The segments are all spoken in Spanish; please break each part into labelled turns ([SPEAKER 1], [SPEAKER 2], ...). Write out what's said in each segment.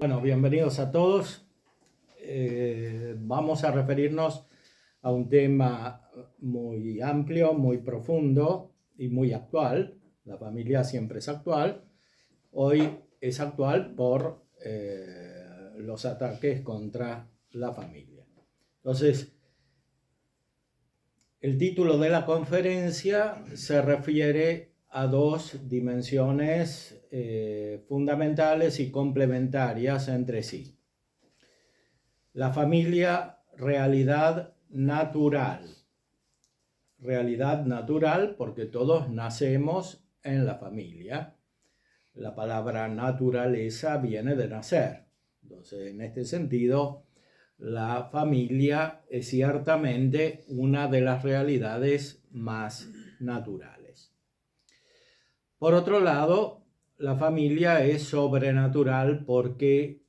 [SPEAKER 1] Bueno, bienvenidos a todos. Vamos a referirnos a un tema muy amplio, muy profundo y muy actual. La familia siempre es actual. Hoy es actual por los ataques contra la familia. Entonces, el título de la conferencia se refiere a dos dimensiones fundamentales y complementarias entre sí. La familia, realidad natural. Realidad natural porque todos nacemos en la familia. La palabra naturaleza viene de nacer. Entonces, en este sentido, la familia es ciertamente una de las realidades más naturales. Por otro lado, la familia es sobrenatural porque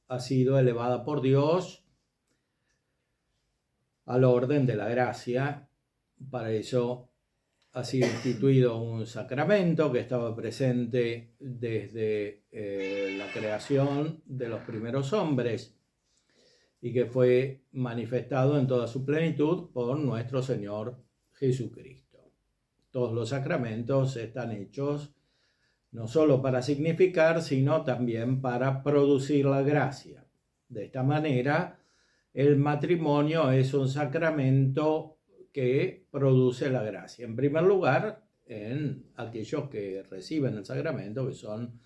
[SPEAKER 1] ha sido elevada por Dios al orden de la gracia. Para eso ha sido instituido un sacramento que estaba presente desde la creación de los primeros hombres y que fue manifestado en toda su plenitud por nuestro Señor Jesucristo. Todos los sacramentos están hechos no solo para significar, sino también para producir la gracia. De esta manera, el matrimonio es un sacramento que produce la gracia. En primer lugar, en aquellos que reciben el sacramento, que son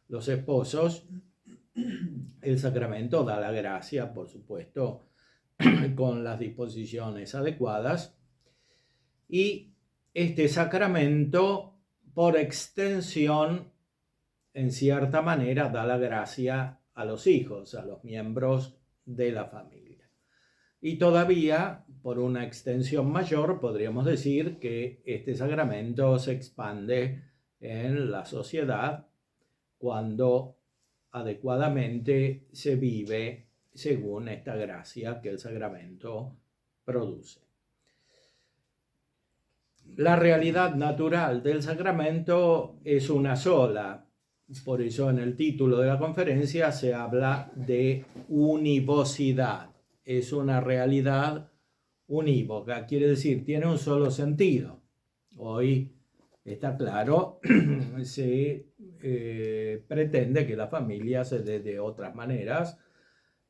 [SPEAKER 1] los esposos, el sacramento da la gracia, por supuesto, con las disposiciones adecuadas. Y este sacramento, por extensión, en cierta manera, da la gracia a los hijos, a los miembros de la familia. Y todavía, por una extensión mayor, podríamos decir que este sacramento se expande en la sociedad cuando adecuadamente se vive según esta gracia que el sacramento produce. La realidad natural del sacramento es una sola. Por eso en el título de la conferencia se habla de univocidad. Es una realidad unívoca, quiere decir, tiene un solo sentido. Hoy está claro, se pretende que la familia se dé de otras maneras,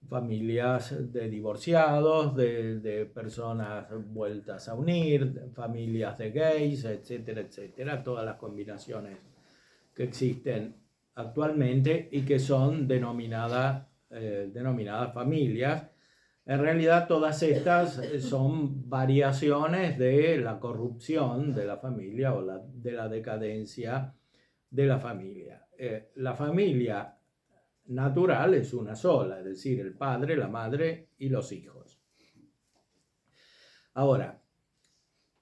[SPEAKER 1] familias de divorciados, de personas vueltas a unir, familias de gays, etcétera, etcétera, todas las combinaciones que existen actualmente y que son denominadas familias. En realidad todas estas son variaciones de la corrupción de la familia o de la decadencia de la familia. La familia natural es una sola, es decir, el padre, la madre y los hijos. Ahora,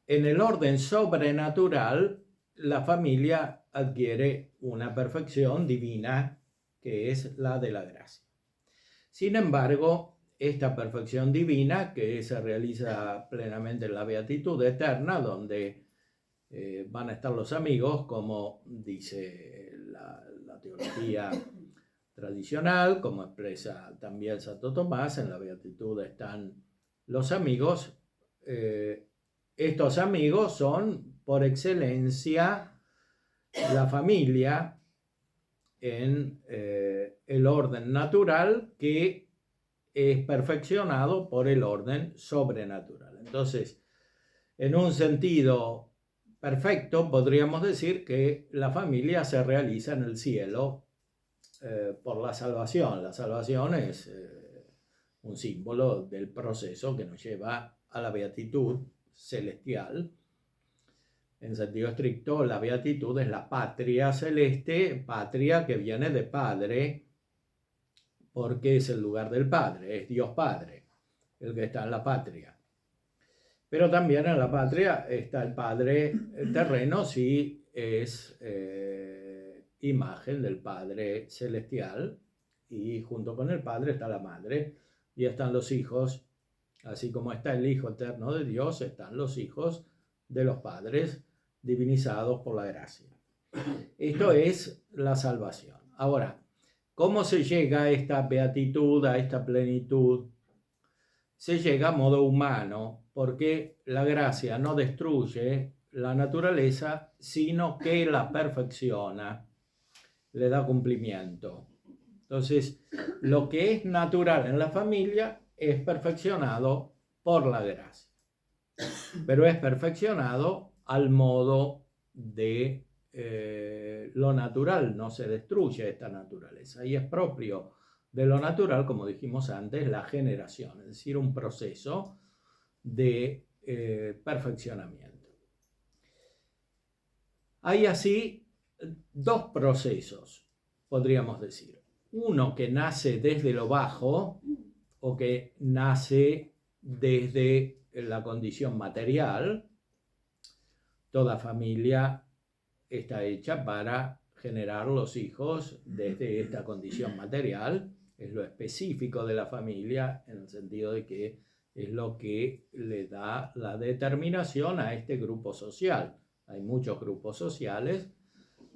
[SPEAKER 1] en el orden sobrenatural, la familia adquiere una perfección divina que es la de la gracia. Sin embargo, esta perfección divina que se realiza plenamente en la beatitud eterna, donde van a estar los amigos, como dice la teología tradicional, como expresa también Santo Tomás, en la beatitud están los amigos. Estos amigos son por excelencia la familia en el orden natural que es perfeccionado por el orden sobrenatural. Entonces, en un sentido perfecto, podríamos decir que la familia se realiza en el cielo por la salvación. La salvación es un símbolo del proceso que nos lleva a la beatitud celestial. En sentido estricto, la beatitud es la patria celeste, patria que viene de Padre, porque es el lugar del Padre, es Dios Padre, el que está en la patria. Pero también en la patria está el Padre terreno, si es imagen del Padre celestial, y junto con el Padre está la Madre, y están los hijos, así como está el Hijo eterno de Dios, están los hijos de los padres divinizados por la gracia. Esto es la salvación. Ahora, ¿Cómo se llega a esta beatitud, a esta plenitud? Se llega a modo humano, porque la gracia no destruye la naturaleza, sino que la perfecciona, le da cumplimiento. Entonces, lo que es natural en la familia es perfeccionado por la gracia, pero es perfeccionado al modo de lo natural, no se destruye esta naturaleza, y es propio de lo natural, como dijimos antes, la generación, es decir, un proceso de perfeccionamiento. Hay así dos procesos, podríamos decir. Uno que nace desde lo bajo o que nace desde la condición material. Toda familia está hecha para generar los hijos desde esta condición material. Es lo específico de la familia en el sentido de que es lo que le da la determinación a este grupo social. Hay muchos grupos sociales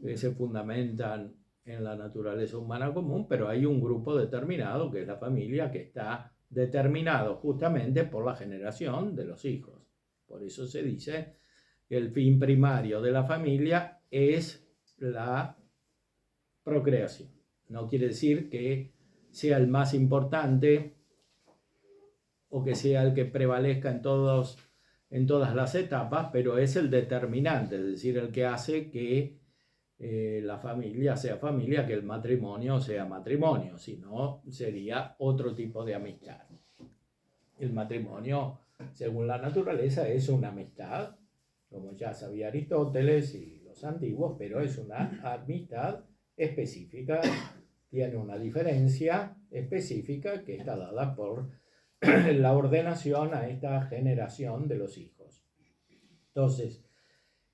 [SPEAKER 1] que se fundamentan en la naturaleza humana común, pero hay un grupo determinado que es la familia, que está determinado justamente por la generación de los hijos. Por eso se dice que el fin primario de la familia es la procreación. No quiere decir que sea el más importante o que sea el que prevalezca en todas las etapas, pero es el determinante, es decir, el que hace que la familia sea familia, que el matrimonio sea matrimonio, si no sería otro tipo de amistad. El matrimonio, según la naturaleza, es una amistad, como ya sabía Aristóteles y los antiguos, pero es una amistad específica, tiene una diferencia específica que está dada por la ordenación a esta generación de los hijos. Entonces,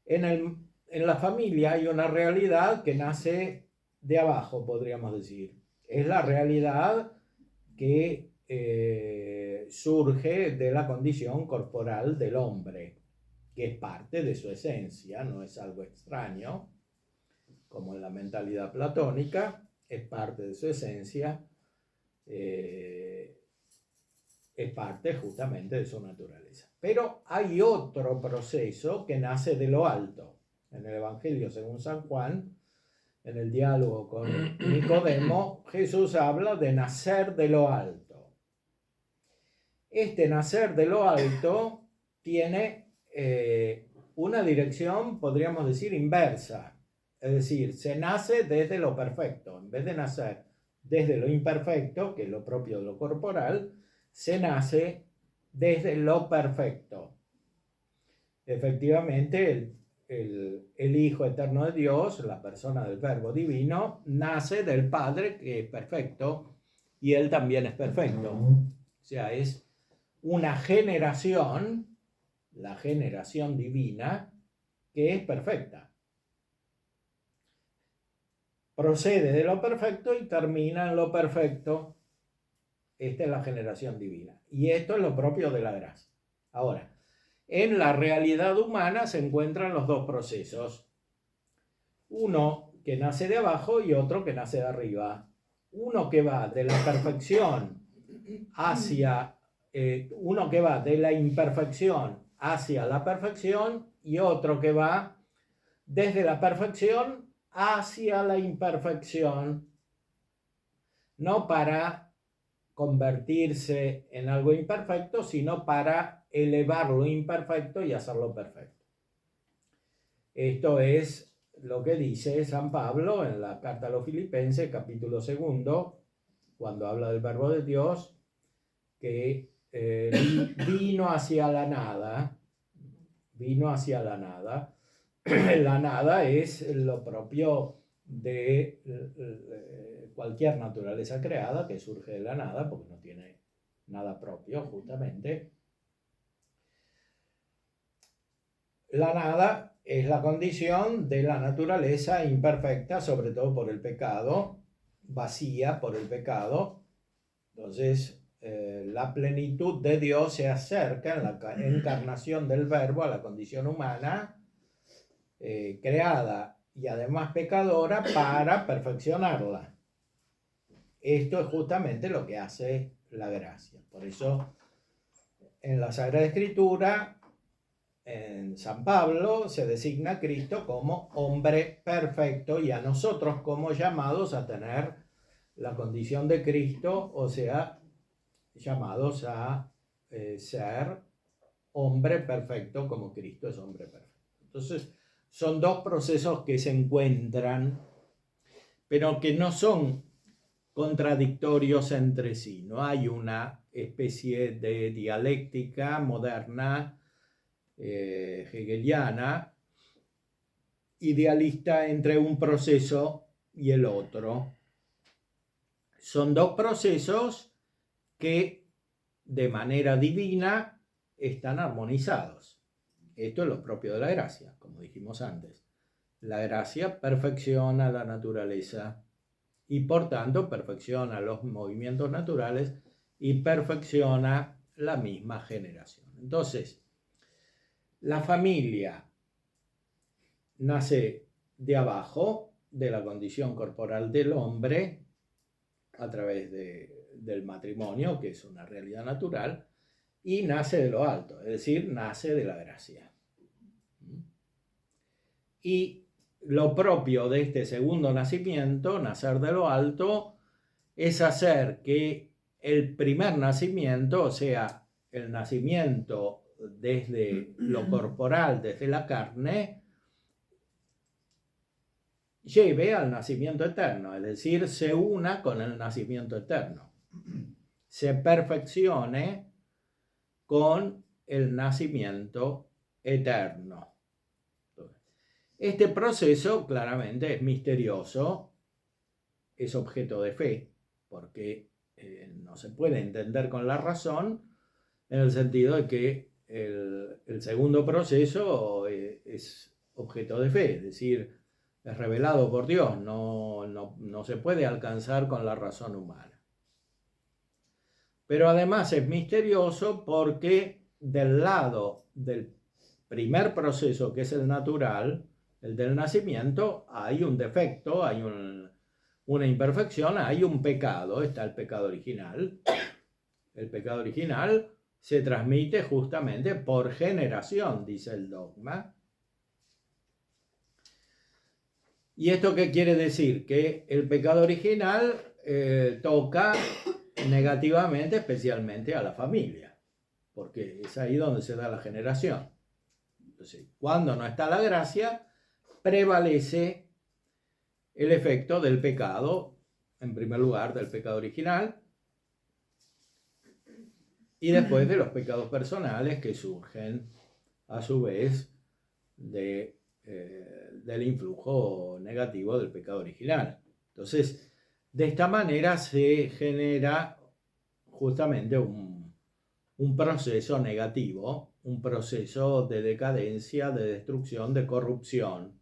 [SPEAKER 1] en la familia hay una realidad que nace de abajo, podríamos decir. Es la realidad que surge de la condición corporal del hombre, que es parte de su esencia, no es algo extraño, como en la mentalidad platónica, es parte de su esencia, es parte justamente de su naturaleza. Pero hay otro proceso que nace de lo alto. En el Evangelio según San Juan, en el diálogo con Nicodemo, Jesús habla de nacer de lo alto. Este nacer de lo alto tiene una dirección, podríamos decir, inversa. Es decir, se nace desde lo perfecto. En vez de nacer desde lo imperfecto, que es lo propio de lo corporal, se nace desde lo perfecto. Efectivamente, el Hijo eterno de Dios, la persona del Verbo divino, nace del Padre, que es perfecto, y Él también es perfecto. O sea, es una generación, la generación divina, que es perfecta. Procede de lo perfecto y termina en lo perfecto. Esta es la generación divina. Y esto es lo propio de la gracia. Ahora, en la realidad humana se encuentran los dos procesos. Uno que nace de abajo y otro que nace de arriba. Uno que va de la perfección hacia... uno que va de la imperfección hacia la perfección y otro que va desde la perfección hacia la imperfección. No para convertirse en algo imperfecto, sino para elevar lo imperfecto y hacerlo perfecto. Esto es lo que dice San Pablo en la carta a los Filipenses, capítulo 2, cuando habla del Verbo de Dios, que vino hacia la nada. La nada es lo propio de cualquier naturaleza creada, que surge de la nada, porque no tiene nada propio, justamente. La nada es la condición de la naturaleza imperfecta, sobre todo por el pecado, vacía por el pecado. Entonces, la plenitud de Dios se acerca en la encarnación del Verbo a la condición humana, creada y además pecadora, para perfeccionarla. esto es justamente lo que hace la gracia. Por eso en la Sagrada Escritura, en San Pablo, se designa a Cristo como hombre perfecto y a nosotros como llamados a tener la condición de Cristo, o sea, llamados a ser hombre perfecto como Cristo es hombre perfecto. Entonces, son dos procesos que se encuentran, pero que no son contradictorios entre sí. No hay una especie de dialéctica moderna, hegeliana, idealista entre un proceso y el otro. Son dos procesos que de manera divina están armonizados. Esto es lo propio de la gracia, como dijimos antes. La gracia perfecciona la naturaleza y por tanto perfecciona los movimientos naturales y perfecciona la misma generación. Entonces, la familia nace de abajo, de la condición corporal del hombre, a través del matrimonio, que es una realidad natural, y nace de lo alto, es decir, nace de la gracia. Y lo propio de este segundo nacimiento, nacer de lo alto, es hacer que el primer nacimiento, o sea, el nacimiento desde lo corporal, desde la carne, lleve al nacimiento eterno, es decir, se una con el nacimiento eterno, se perfeccione con el nacimiento eterno. Este proceso claramente es misterioso, es objeto de fe, porque no se puede entender con la razón, en el sentido de que el segundo proceso es objeto de fe, es decir, es revelado por Dios, no se puede alcanzar con la razón humana. Pero además es misterioso porque del lado del primer proceso, que es el natural, el del nacimiento, hay un defecto, hay una imperfección, hay un pecado, está el pecado original. El pecado original se transmite justamente por generación, dice el dogma. ¿Y esto qué quiere decir? Que el pecado original toca negativamente, especialmente a la familia, porque es ahí donde se da la generación. Entonces, cuando no está la gracia, prevalece el efecto del pecado, en primer lugar del pecado original, y después de los pecados personales que surgen a su vez del influjo negativo del pecado original. Entonces, de esta manera se genera justamente un proceso negativo, un proceso de decadencia, de destrucción, de corrupción.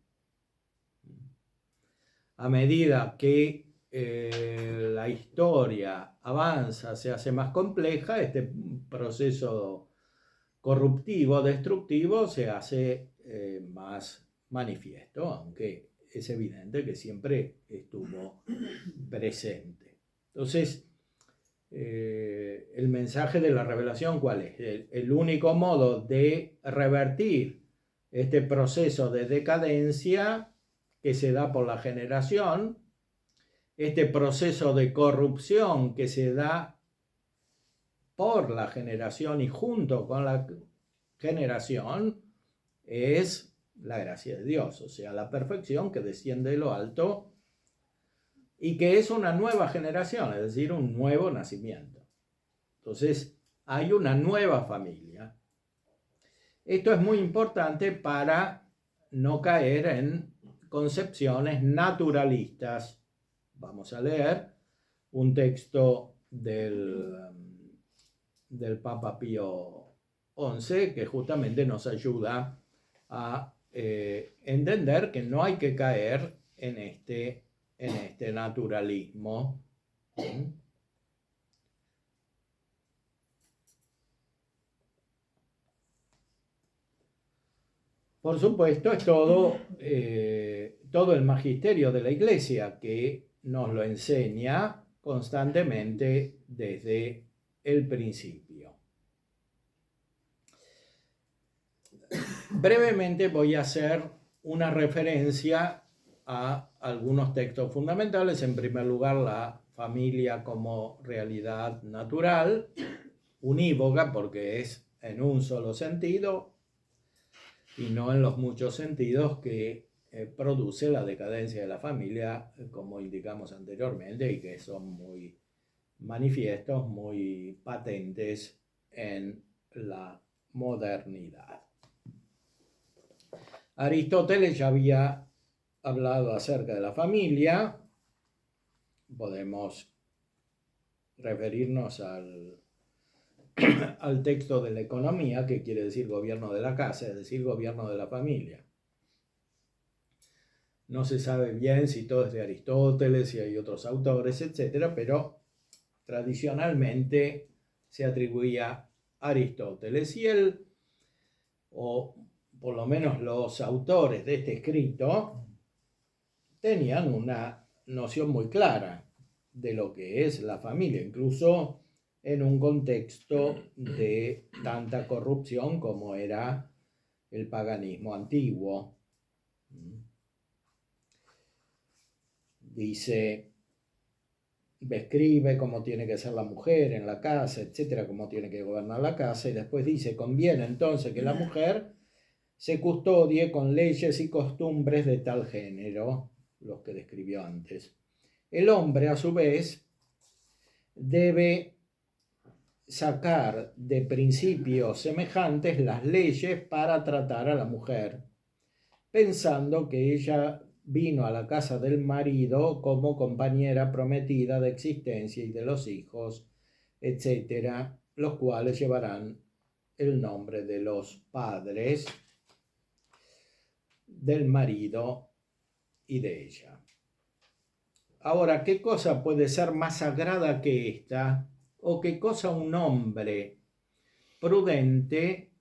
[SPEAKER 1] A medida que la historia avanza, se hace más compleja, este proceso corruptivo, destructivo, se hace más manifiesto, aunque es evidente que siempre estuvo presente. Entonces, el mensaje de la revelación, ¿cuál es? El único modo de revertir este proceso de decadencia que se da por la generación, este proceso de corrupción que se da por la generación y junto con la generación, es la gracia de Dios, o sea, la perfección que desciende de lo alto y que es una nueva generación, es decir, un nuevo nacimiento. Entonces, hay una nueva familia. Esto es muy importante para no caer en concepciones naturalistas. Vamos a leer un texto del Papa Pío XI que justamente nos ayuda a entender que no hay que caer en este naturalismo. Por supuesto, es todo el magisterio de la Iglesia que nos lo enseña constantemente desde el principio. Brevemente voy a hacer una referencia a algunos textos fundamentales. En primer lugar, la familia como realidad natural, unívoca porque es en un solo sentido y no en los muchos sentidos que produce la decadencia de la familia, como indicamos anteriormente, y que son muy manifiestos, muy patentes en la modernidad. Aristóteles ya había hablado acerca de la familia. Podemos referirnos al texto de la economía, que quiere decir gobierno de la casa, es decir, gobierno de la familia. No se sabe bien si todo es de Aristóteles, si hay otros autores, etc., pero tradicionalmente se atribuía a Aristóteles, y él, o por lo menos los autores de este escrito, tenían una noción muy clara de lo que es la familia, incluso en un contexto de tanta corrupción como era el paganismo antiguo. Describe cómo tiene que ser la mujer en la casa, etcétera, cómo tiene que gobernar la casa, y después dice: conviene entonces que la mujer se custodie con leyes y costumbres de tal género, los que describió antes. El hombre, a su vez, debe sacar de principios semejantes las leyes para tratar a la mujer, pensando que ella vino a la casa del marido como compañera prometida de existencia y de los hijos, etcétera, los cuales llevarán el nombre de los padres del marido y de ella. Ahora, ¿qué cosa puede ser más sagrada que esta? ¿O qué cosa un hombre prudente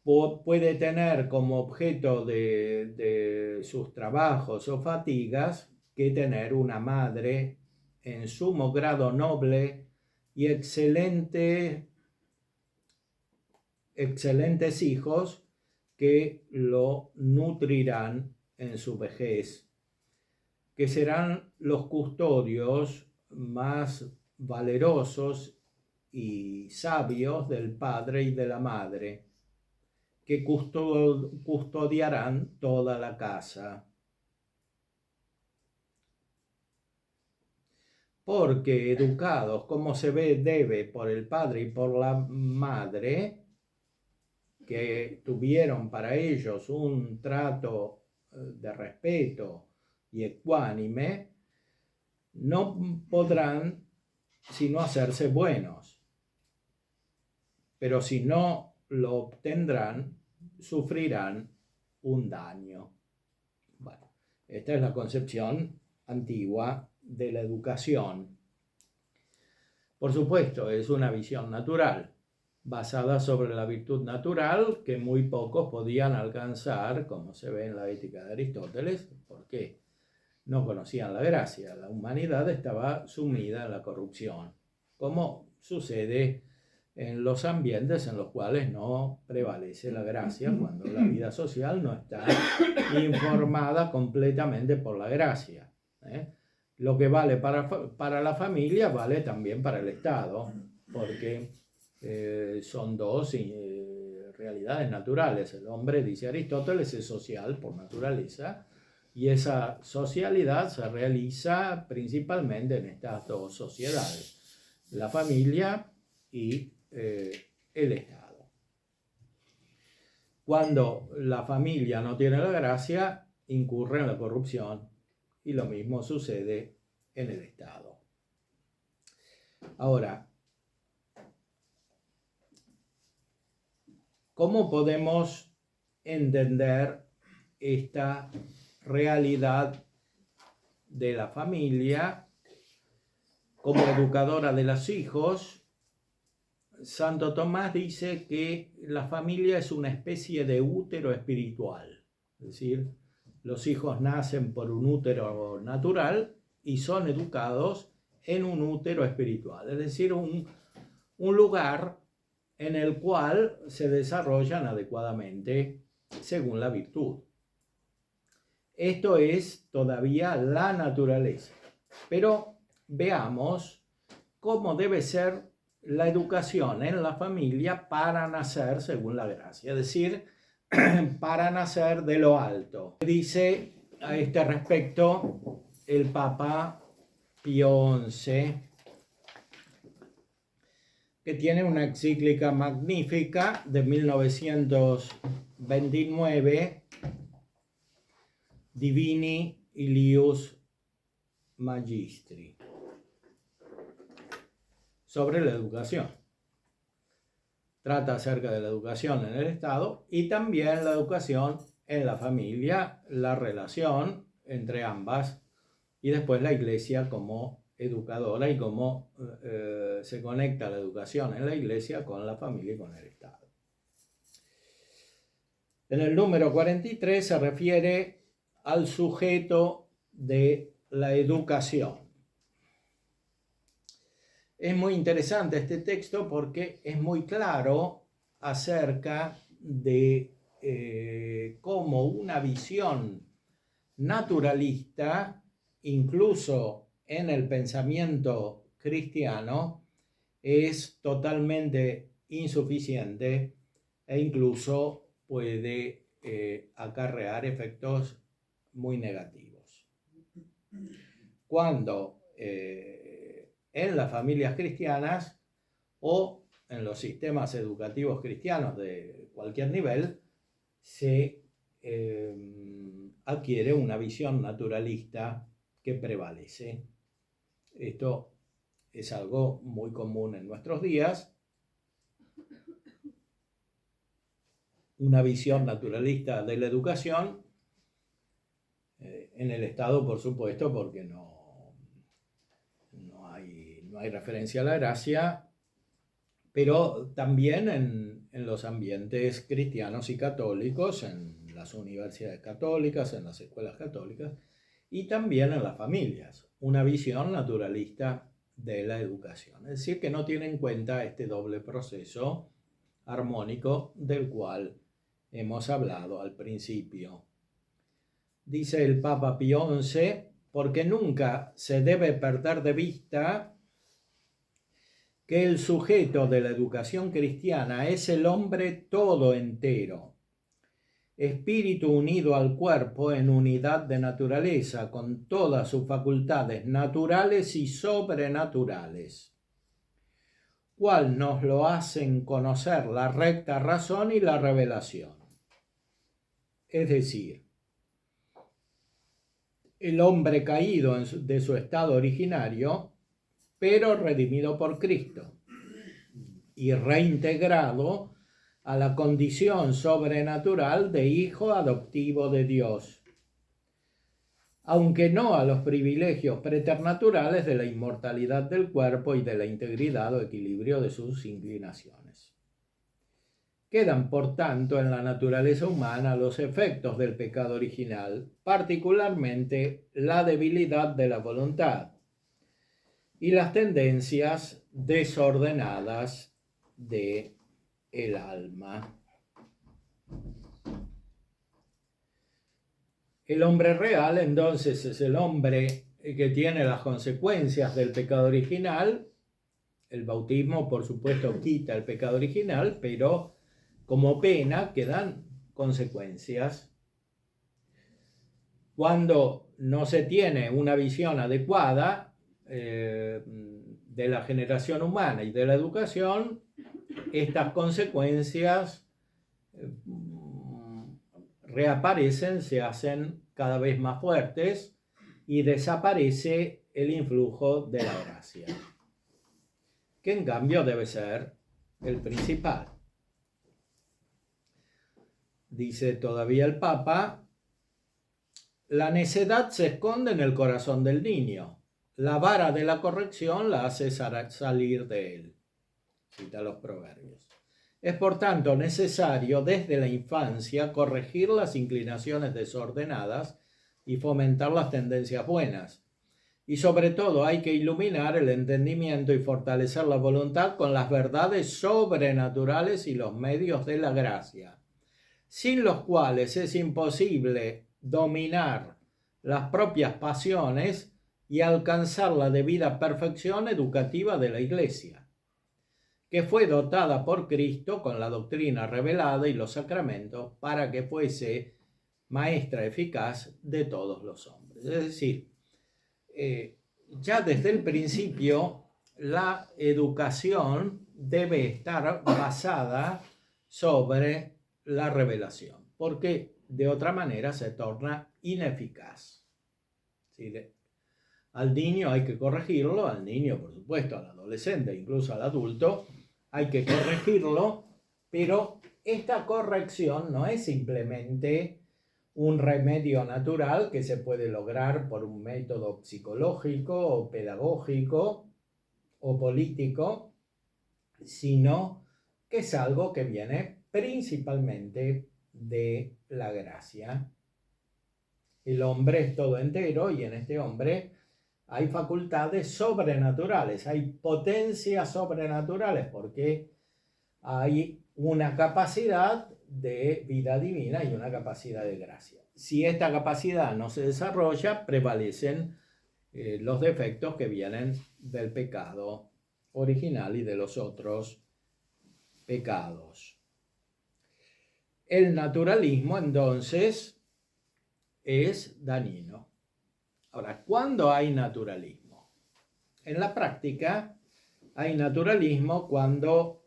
[SPEAKER 1] puede tener como objeto de sus trabajos o fatigas que tener una madre en sumo grado noble y excelentes hijos que lo nutrirán en su vejez, que serán los custodios más valerosos y sabios del padre y de la madre, que custodiarán toda la casa. Porque educados como se debe por el padre y por la madre, que tuvieron para ellos un trato de respeto y ecuánime, no podrán sino hacerse buenos. Pero si no lo obtendrán, sufrirán un daño. Bueno, esta es la concepción antigua de la educación. Por supuesto, es una visión natural, basada sobre la virtud natural que muy pocos podían alcanzar, como se ve en la Ética de Aristóteles, porque no conocían la gracia. La humanidad estaba sumida en la corrupción, como sucede en los ambientes en los cuales no prevalece la gracia, cuando la vida social no está informada completamente por la gracia. Lo que vale para la familia vale también para el Estado, porque son dos realidades naturales. El hombre, dice Aristóteles, es social por naturaleza, y esa socialidad se realiza principalmente en estas dos sociedades, la familia y el Estado. Cuando la familia no tiene la gracia, incurre en la corrupción, y lo mismo sucede en el Estado. Ahora, ¿cómo podemos entender esta realidad de la familia como educadora de los hijos? Santo Tomás dice que la familia es una especie de útero espiritual, es decir, Los hijos nacen por un útero natural y son educados en un útero espiritual, es decir, un lugar en el cual se desarrollan adecuadamente según la virtud. Esto es todavía la naturaleza, pero veamos cómo debe ser la educación en la familia para nacer según la gracia, es decir, para nacer de lo alto. Dice a este respecto el Papa Pío XI, que tiene una encíclica magnífica de 1929, Divini Ilius Magistri, sobre la educación. Trata acerca de la educación en el Estado y también la educación en la familia, la relación entre ambas y después la Iglesia como educadora y cómo se conecta la educación en la Iglesia con la familia y con el Estado. En el número 43 se refiere al sujeto de la educación. Es muy interesante este texto porque es muy claro acerca de cómo una visión naturalista, incluso en el pensamiento cristiano, es totalmente insuficiente e incluso puede acarrear efectos muy negativos. Cuando en las familias cristianas o en los sistemas educativos cristianos de cualquier nivel se adquiere una visión naturalista que prevalece. Esto es algo muy común en nuestros días. Una visión naturalista de la educación en el Estado, por supuesto, porque no hay referencia a la gracia, pero también en los ambientes cristianos y católicos, en las universidades católicas, en las escuelas católicas y también en las familias, una visión naturalista de la educación, es decir, que no tiene en cuenta este doble proceso armónico del cual hemos hablado al principio. Dice el Papa Pío XI, porque nunca se debe perder de vista que el sujeto de la educación cristiana es el hombre todo entero, espíritu unido al cuerpo en unidad de naturaleza, con todas sus facultades naturales y sobrenaturales, cual nos lo hacen conocer la recta razón y la revelación. Es decir, el hombre caído de su estado originario, pero redimido por Cristo y reintegrado a la condición sobrenatural de hijo adoptivo de Dios, aunque no a los privilegios preternaturales de la inmortalidad del cuerpo y de la integridad o equilibrio de sus inclinaciones. Quedan, por tanto, en la naturaleza humana los efectos del pecado original, particularmente la debilidad de la voluntad y las tendencias desordenadas de el alma. El hombre real, entonces, es el hombre que tiene las consecuencias del pecado original. El bautismo, por supuesto, quita el pecado original, pero como pena quedan consecuencias. Cuando no se tiene una visión adecuada de la generación humana y de la educación, estas consecuencias reaparecen, se hacen cada vez más fuertes y desaparece el influjo de la gracia, que en cambio debe ser el principal. Dice todavía el Papa, la necedad se esconde en el corazón del niño. La vara de la corrección la hace salir de él. Cita los proverbios. Es por tanto necesario desde la infancia corregir las inclinaciones desordenadas y fomentar las tendencias buenas. Y sobre todo hay que iluminar el entendimiento y fortalecer la voluntad con las verdades sobrenaturales y los medios de la gracia, sin los cuales es imposible dominar las propias pasiones y alcanzar la debida perfección educativa de la Iglesia, que fue dotada por Cristo con la doctrina revelada y los sacramentos para que fuese maestra eficaz de todos los hombres. Es decir, ya desde el principio la educación debe estar basada sobre la revelación, porque de otra manera se torna ineficaz. ¿Sí? Al niño hay que corregirlo, al niño por supuesto, al adolescente, incluso al adulto, hay que corregirlo, pero esta corrección no es simplemente un remedio natural que se puede lograr por un método psicológico o pedagógico o político, sino que es algo que viene principalmente de la gracia. El hombre es todo entero y en este hombre hay facultades sobrenaturales, hay potencias sobrenaturales, porque hay una capacidad de vida divina y una capacidad de gracia. Si esta capacidad no se desarrolla, prevalecen los defectos que vienen del pecado original y de los otros pecados. El naturalismo, entonces, es dañino. Ahora, ¿cuándo hay naturalismo? En la práctica hay naturalismo cuando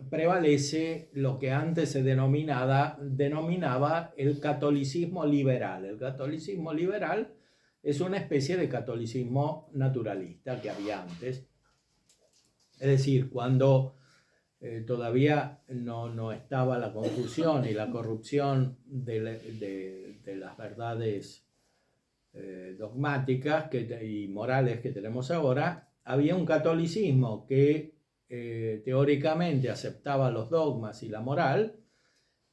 [SPEAKER 1] prevalece lo que antes se denominaba el catolicismo liberal. El catolicismo liberal es una especie de catolicismo naturalista que había antes. Es decir, cuando todavía no estaba la confusión y la corrupción de las verdades dogmáticas y morales que tenemos ahora, había un catolicismo que teóricamente aceptaba los dogmas y la moral,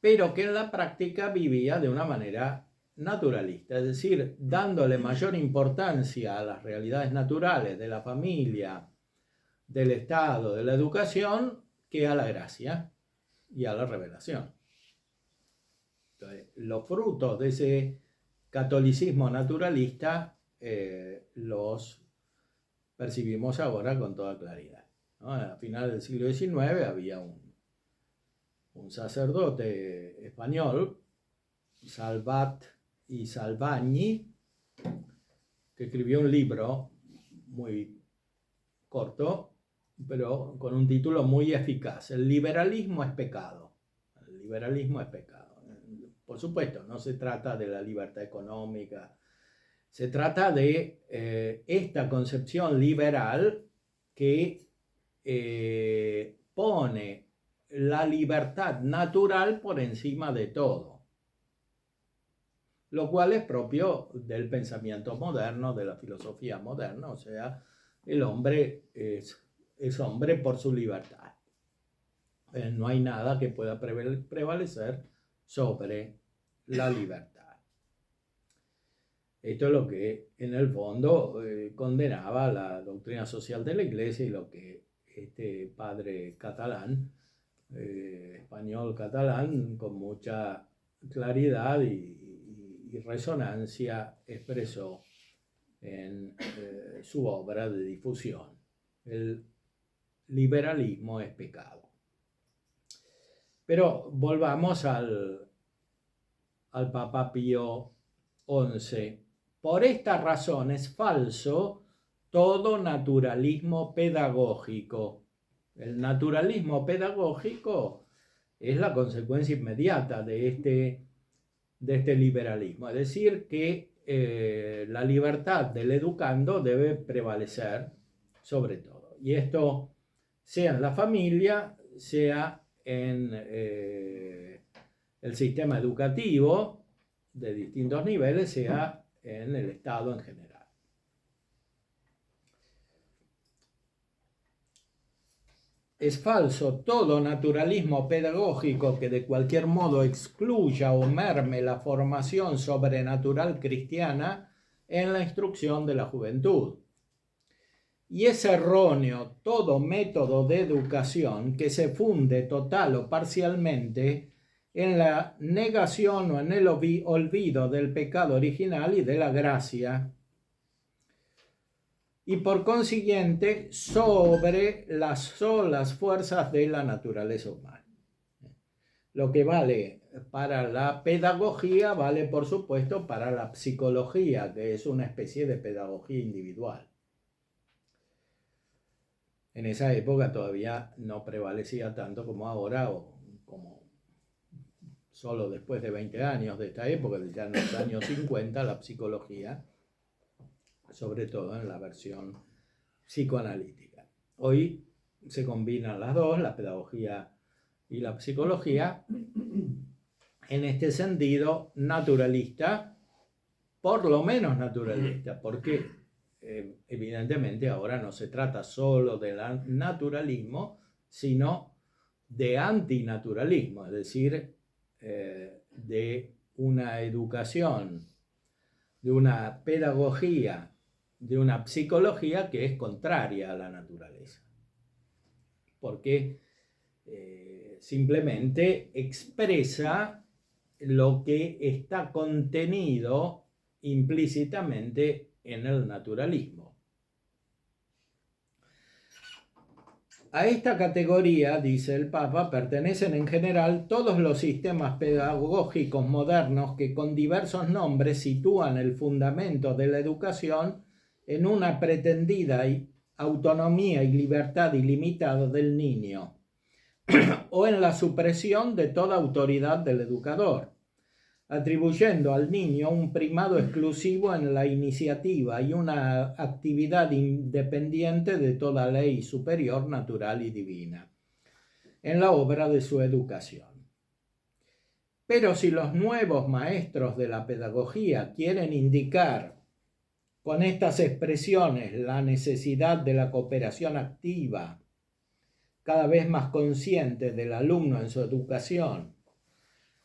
[SPEAKER 1] pero que en la práctica vivía de una manera naturalista, es decir, dándole mayor importancia a las realidades naturales de la familia, del Estado, de la educación, que a la gracia y a la revelación. Entonces, los frutos de ese catolicismo naturalista los percibimos ahora con toda claridad, ¿no? A finales del siglo XIX había un sacerdote español, Salvat y Salvagni, que escribió un libro muy corto, pero con un título muy eficaz: El liberalismo es pecado. El liberalismo es pecado. Por supuesto, no se trata de la libertad económica, se trata de esta concepción liberal que pone la libertad natural por encima de todo, lo cual es propio del pensamiento moderno, de la filosofía moderna. O sea, el hombre es hombre por su libertad. No hay nada que pueda prevalecer sobre la libertad. Esto es lo que en el fondo condenaba la doctrina social de la Iglesia y lo que este padre catalán, español catalán, con mucha claridad y resonancia expresó en su obra de difusión: el liberalismo es pecado. Pero volvamos al Papa Pío XI. Por esta razón es falso todo naturalismo pedagógico. El naturalismo pedagógico es la consecuencia inmediata de este liberalismo. Es decir, que la libertad del educando debe prevalecer sobre todo. Y esto sea en la familia, sea en el sistema educativo de distintos niveles, sea en el Estado en general. es falso todo naturalismo pedagógico que de cualquier modo excluya o merme la formación sobrenatural cristiana en la instrucción de la juventud. Y es erróneo todo método de educación que se funde total o parcialmente en la negación o en el olvido del pecado original y de la gracia, y por consiguiente sobre las solas fuerzas de la naturaleza humana. Lo que vale para la pedagogía vale, por supuesto, para la psicología, que es una especie de pedagogía individual. En esa época todavía no prevalecía tanto como ahora, o como solo después de 20 años de esta época, ya en los años 50, la psicología, sobre todo en la versión psicoanalítica. Hoy se combinan las dos, la pedagogía y la psicología, en este sentido naturalista, por lo menos naturalista, porque evidentemente ahora no se trata solo del naturalismo, sino de antinaturalismo, es decir, de una educación, de una pedagogía, de una psicología que es contraria a la naturaleza, porque simplemente expresa lo que está contenido implícitamente en el naturalismo. A esta categoría, dice el Papa, pertenecen en general todos los sistemas pedagógicos modernos que con diversos nombres sitúan el fundamento de la educación en una pretendida autonomía y libertad ilimitada del niño, o en la supresión de toda autoridad del educador, atribuyendo al niño un primado exclusivo en la iniciativa y una actividad independiente de toda ley superior, natural y divina, en la obra de su educación. Pero si los nuevos maestros de la pedagogía quieren indicar con estas expresiones la necesidad de la cooperación activa, cada vez más consciente del alumno en su educación,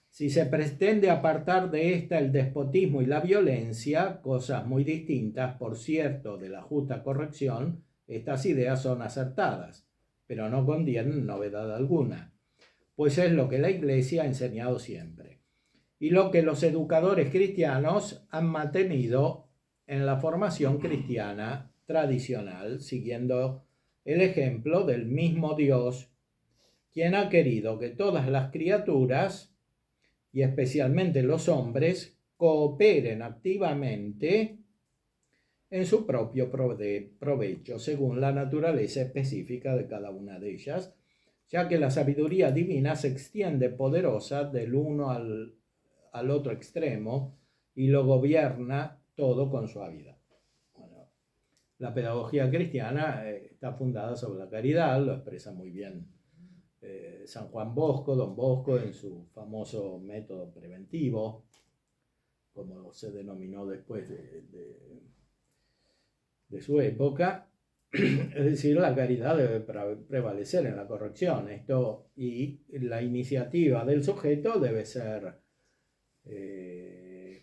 [SPEAKER 1] si se pretende apartar de esta el despotismo y la violencia, cosas muy distintas, por cierto, de la justa corrección, estas ideas son acertadas, pero no contienen novedad alguna, pues es lo que la Iglesia ha enseñado siempre, y lo que los educadores cristianos han mantenido en la formación cristiana tradicional, siguiendo el ejemplo del mismo Dios, quien ha querido que todas las criaturas, y especialmente los hombres, cooperen activamente en su propio provecho, según la naturaleza específica de cada una de ellas, ya que la sabiduría divina se extiende poderosa del uno al otro extremo y lo gobierna todo con suavidad. Bueno, la pedagogía cristiana está fundada sobre la caridad, lo expresa muy bien San Juan Bosco, Don Bosco, en su famoso método preventivo, como se denominó después de su época. Es decir, la caridad debe prevalecer en la corrección, y la iniciativa del sujeto debe ser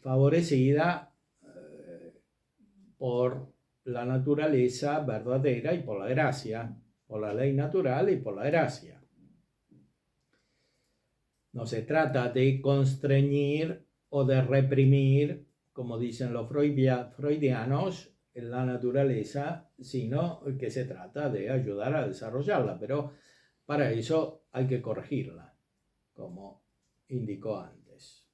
[SPEAKER 1] favorecida por la naturaleza verdadera y por la gracia, por la ley natural y por la gracia. No se trata de constreñir o de reprimir, como dicen los freudianos, en la naturaleza, sino que se trata de ayudar a desarrollarla, pero para eso hay que corregirla, como indicó antes.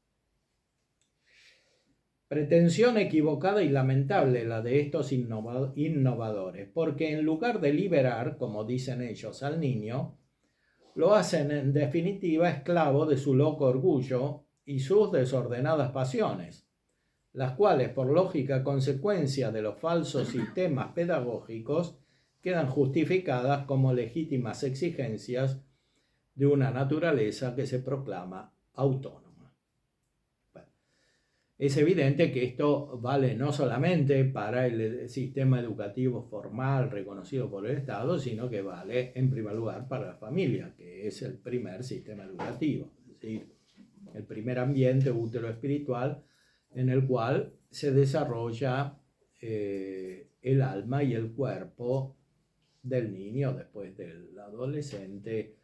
[SPEAKER 1] Pretensión equivocada y lamentable la de estos innovadores, porque en lugar de liberar, como dicen ellos, al niño, lo hacen en definitiva esclavo de su loco orgullo y sus desordenadas pasiones, las cuales, por lógica consecuencia de los falsos sistemas pedagógicos, quedan justificadas como legítimas exigencias de una naturaleza que se proclama autónoma. Bueno, Es evidente que esto vale no solamente para el sistema educativo formal reconocido por el Estado, sino que vale en primer lugar para la familia, que es el primer sistema educativo, es decir, el primer ambiente útero espiritual en el cual se desarrolla el alma y el cuerpo del niño, después del adolescente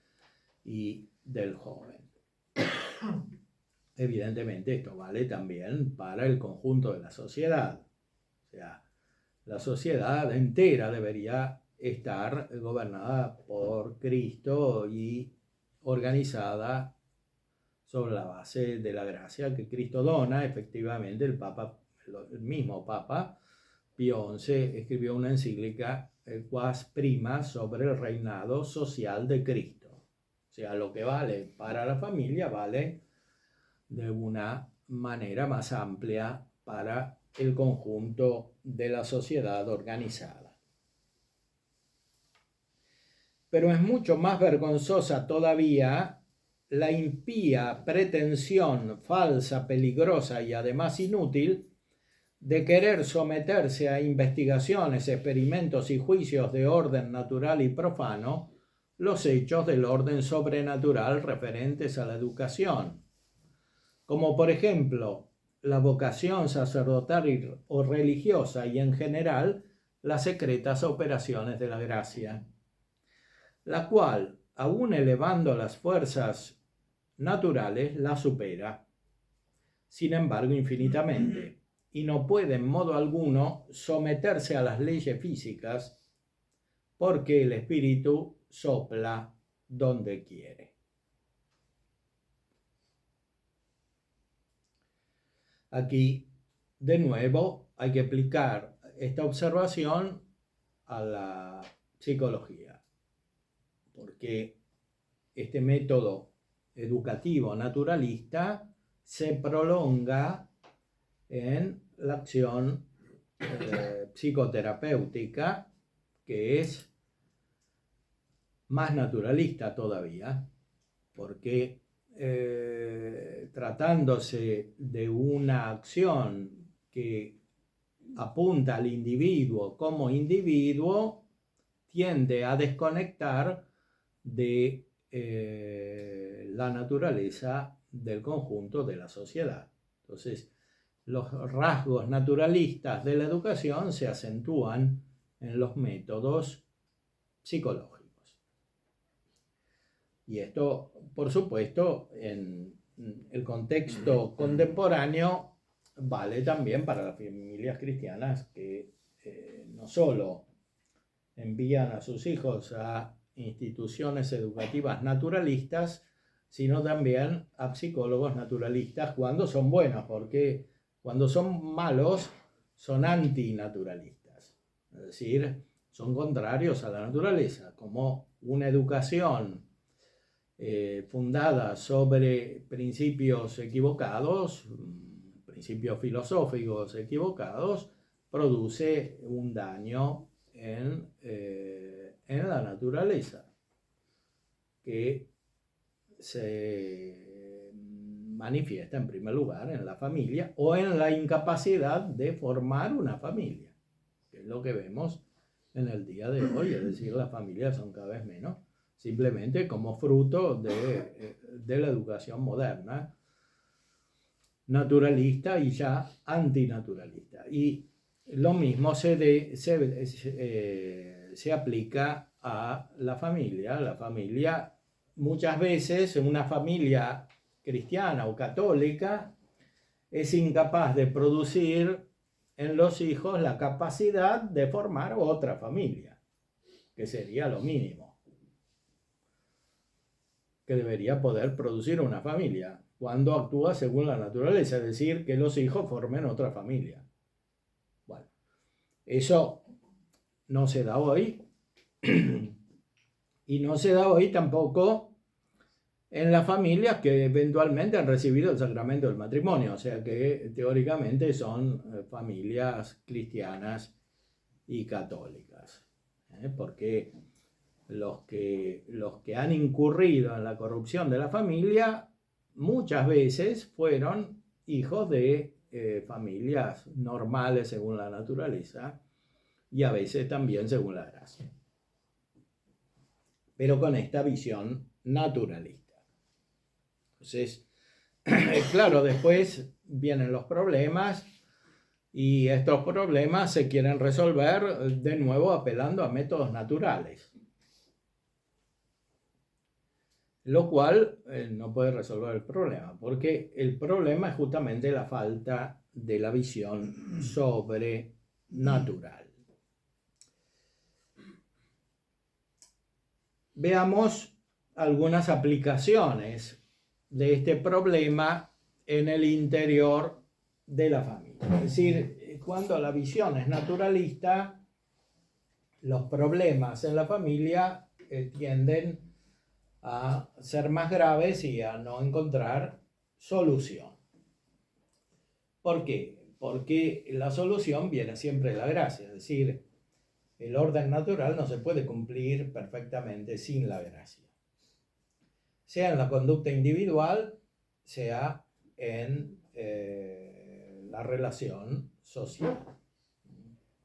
[SPEAKER 1] y del joven. Evidentemente esto vale también para el conjunto de la sociedad. O sea, la sociedad entera debería estar gobernada por Cristo y organizada sobre la base de la gracia que Cristo dona. Efectivamente, el mismo Papa Pío XI escribió una encíclica, Quas Prima, sobre el reinado social de Cristo. O sea, lo que vale para la familia vale de una manera más amplia para el conjunto de la sociedad organizada. Pero es mucho más vergonzosa todavía la impía pretensión falsa, peligrosa y además inútil de querer someterse a investigaciones, experimentos y juicios de orden natural y profano los hechos del orden sobrenatural referentes a la educación, como por ejemplo la vocación sacerdotal o religiosa y en general las secretas operaciones de la gracia, la cual, aun elevando las fuerzas naturales, la supera, sin embargo, infinitamente, y no puede en modo alguno someterse a las leyes físicas, porque el espíritu sopla donde quiere. Aquí, de nuevo, hay que aplicar esta observación a la psicología, porque este método educativo naturalista se prolonga en la acción psicoterapéutica, que es más naturalista todavía, porque tratándose de una acción que apunta al individuo como individuo, tiende a desconectar de la naturaleza del conjunto de la sociedad. Entonces, los rasgos naturalistas de la educación se acentúan en los métodos psicológicos. Y esto, por supuesto, en el contexto contemporáneo vale también para las familias cristianas que no solo envían a sus hijos a instituciones educativas naturalistas, sino también a psicólogos naturalistas cuando son buenos, porque cuando son malos son antinaturalistas, es decir, son contrarios a la naturaleza, como una educación fundada sobre principios equivocados, principios filosóficos equivocados, produce un daño en la naturaleza que se manifiesta en primer lugar en la familia o en la incapacidad de formar una familia, que es lo que vemos en el día de hoy, es decir, las familias son cada vez menos, simplemente como fruto de la educación moderna, naturalista y ya antinaturalista. Y lo mismo se aplica a la familia. La familia, muchas veces, una familia cristiana o católica es incapaz de producir en los hijos la capacidad de formar otra familia, que sería lo mínimo que debería poder producir una familia cuando actúa según la naturaleza, es decir, que los hijos formen otra familia. Bueno, eso no se da hoy y no se da hoy tampoco en las familias que eventualmente han recibido el sacramento del matrimonio, o sea que teóricamente son familias cristianas y católicas, porque los que han incurrido en la corrupción de la familia muchas veces fueron hijos de familias normales según la naturaleza y a veces también según la gracia. Pero con esta visión naturalista. Entonces, claro, después vienen los problemas y estos problemas se quieren resolver de nuevo apelando a métodos naturales, lo cual no puede resolver el problema, porque el problema es justamente la falta de la visión sobrenatural. Veamos algunas aplicaciones de este problema en el interior de la familia. Es decir, cuando la visión es naturalista, los problemas en la familia tienden a ser más graves y a no encontrar solución. ¿Por qué? Porque la solución viene siempre de la gracia, es decir, el orden natural no se puede cumplir perfectamente sin la gracia, sea en la conducta individual, sea en la relación social,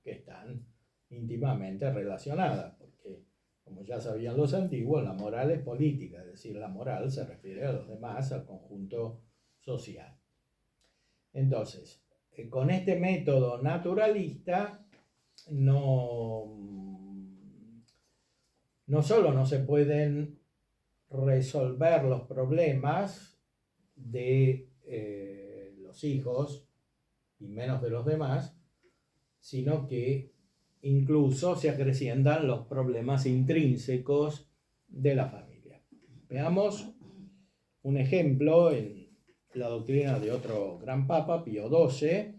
[SPEAKER 1] que están íntimamente relacionadas, porque como ya sabían los antiguos, la moral es política, es decir, la moral se refiere a los demás, al conjunto social. Entonces, con este método naturalista, no solo no se pueden resolver los problemas de los hijos y menos de los demás, sino que incluso se acrecientan los problemas intrínsecos de la familia. Veamos un ejemplo en la doctrina de otro gran papa, Pío XII,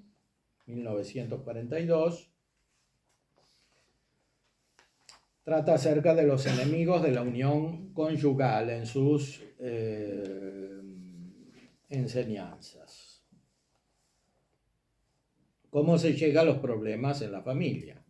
[SPEAKER 1] 1942. Trata acerca de los enemigos de la unión conyugal en sus enseñanzas. ¿Cómo se llega a los problemas en la familia?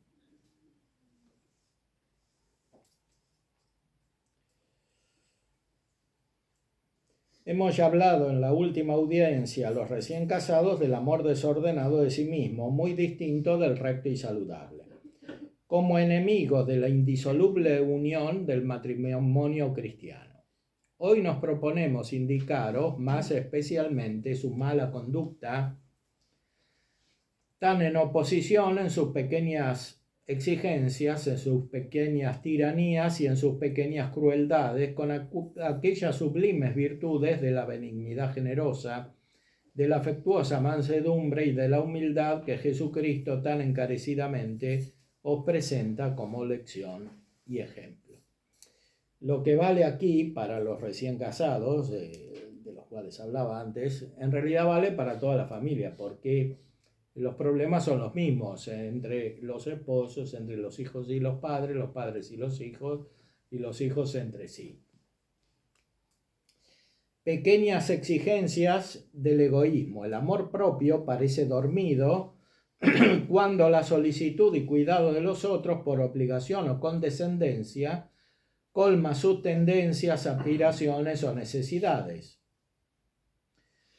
[SPEAKER 1] Hemos ya hablado en la última audiencia a los recién casados del amor desordenado de sí mismo, muy distinto del recto y saludable, como enemigos de la indisoluble unión del matrimonio cristiano. Hoy nos proponemos indicaros más especialmente su mala conducta, tan en oposición en sus pequeñas exigencias, en sus pequeñas tiranías y en sus pequeñas crueldades, con aquellas sublimes virtudes de la benignidad generosa, de la afectuosa mansedumbre y de la humildad que Jesucristo tan encarecidamente os presenta como lección y ejemplo. Lo que vale aquí para los recién casados, de los cuales hablaba antes, en realidad vale para toda la familia, porque los problemas son los mismos entre los esposos, entre los hijos y los padres y los hijos entre sí. Pequeñas exigencias del egoísmo. El amor propio parece dormido cuando la solicitud y cuidado de los otros por obligación o condescendencia colma sus tendencias, aspiraciones o necesidades.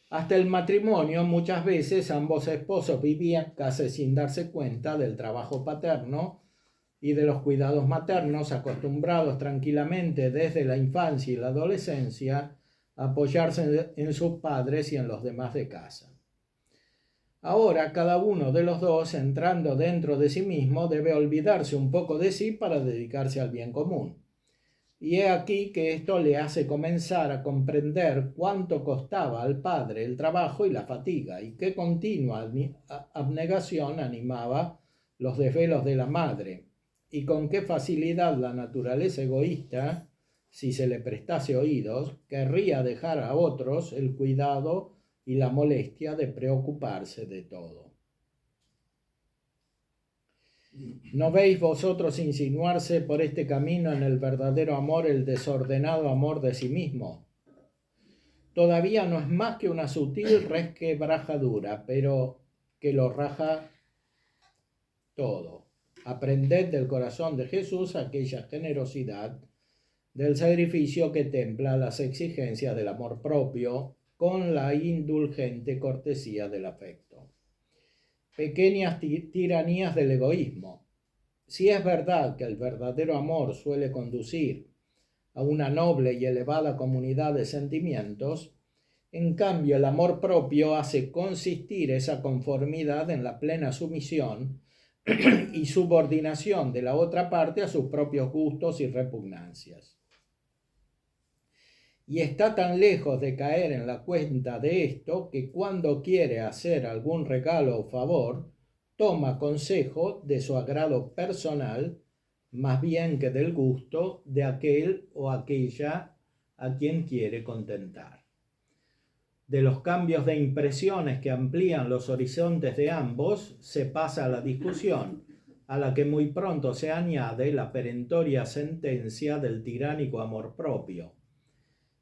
[SPEAKER 1] Hasta el matrimonio muchas veces ambos esposos vivían casi sin darse cuenta del trabajo paterno y de los cuidados maternos, acostumbrados tranquilamente desde la infancia y la adolescencia a apoyarse en sus padres y en los demás de casa. Ahora cada uno de los dos, entrando dentro de sí mismo, debe olvidarse un poco de sí para dedicarse al bien común. Y he aquí que esto le hace comenzar a comprender cuánto costaba al padre el trabajo y la fatiga, y qué continua abnegación animaba los desvelos de la madre, y con qué facilidad la naturaleza egoísta, si se le prestase oídos, querría dejar a otros el cuidado y la molestia de preocuparse de todo. ¿No veis vosotros insinuarse por este camino en el verdadero amor el desordenado amor de sí mismo? Todavía no es más que una sutil resquebrajadura, pero que lo raja todo. Aprended del corazón de Jesús aquella generosidad del sacrificio que templa las exigencias del amor propio con la indulgente cortesía del afecto. pequeñas tiranías del egoísmo. Si es verdad que el verdadero amor suele conducir a una noble y elevada comunidad de sentimientos, en cambio el amor propio hace consistir esa conformidad en la plena sumisión y subordinación de la otra parte a sus propios gustos y repugnancias. Y está tan lejos de caer en la cuenta de esto que cuando quiere hacer algún regalo o favor, toma consejo de su agrado personal más bien que del gusto de aquel o aquella a quien quiere contentar. De los cambios de impresiones que amplían los horizontes de ambos, se pasa a la discusión, a la que muy pronto se añade la perentoria sentencia del tiránico amor propio.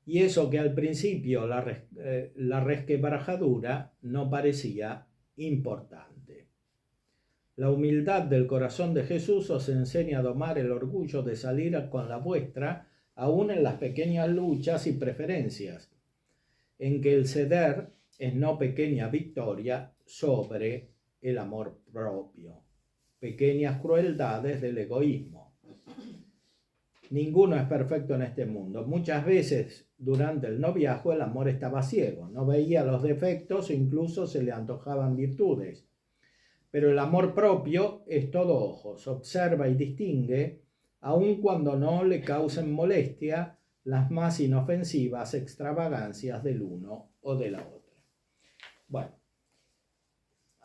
[SPEAKER 1] Y eso que al principio la resquebrajadura no parecía importante. La humildad del corazón de Jesús os enseña a domar el orgullo de salir con la vuestra, aún en las pequeñas luchas y preferencias, en que el ceder es no pequeña victoria sobre el amor propio, pequeñas crueldades del egoísmo. Ninguno es perfecto en este mundo. Muchas veces durante el noviazgo el amor estaba ciego, no veía los defectos e incluso se le antojaban virtudes. Pero el amor propio es todo ojos, observa y distingue, aun cuando no le causen molestia las más inofensivas extravagancias del uno o de la otra. Bueno,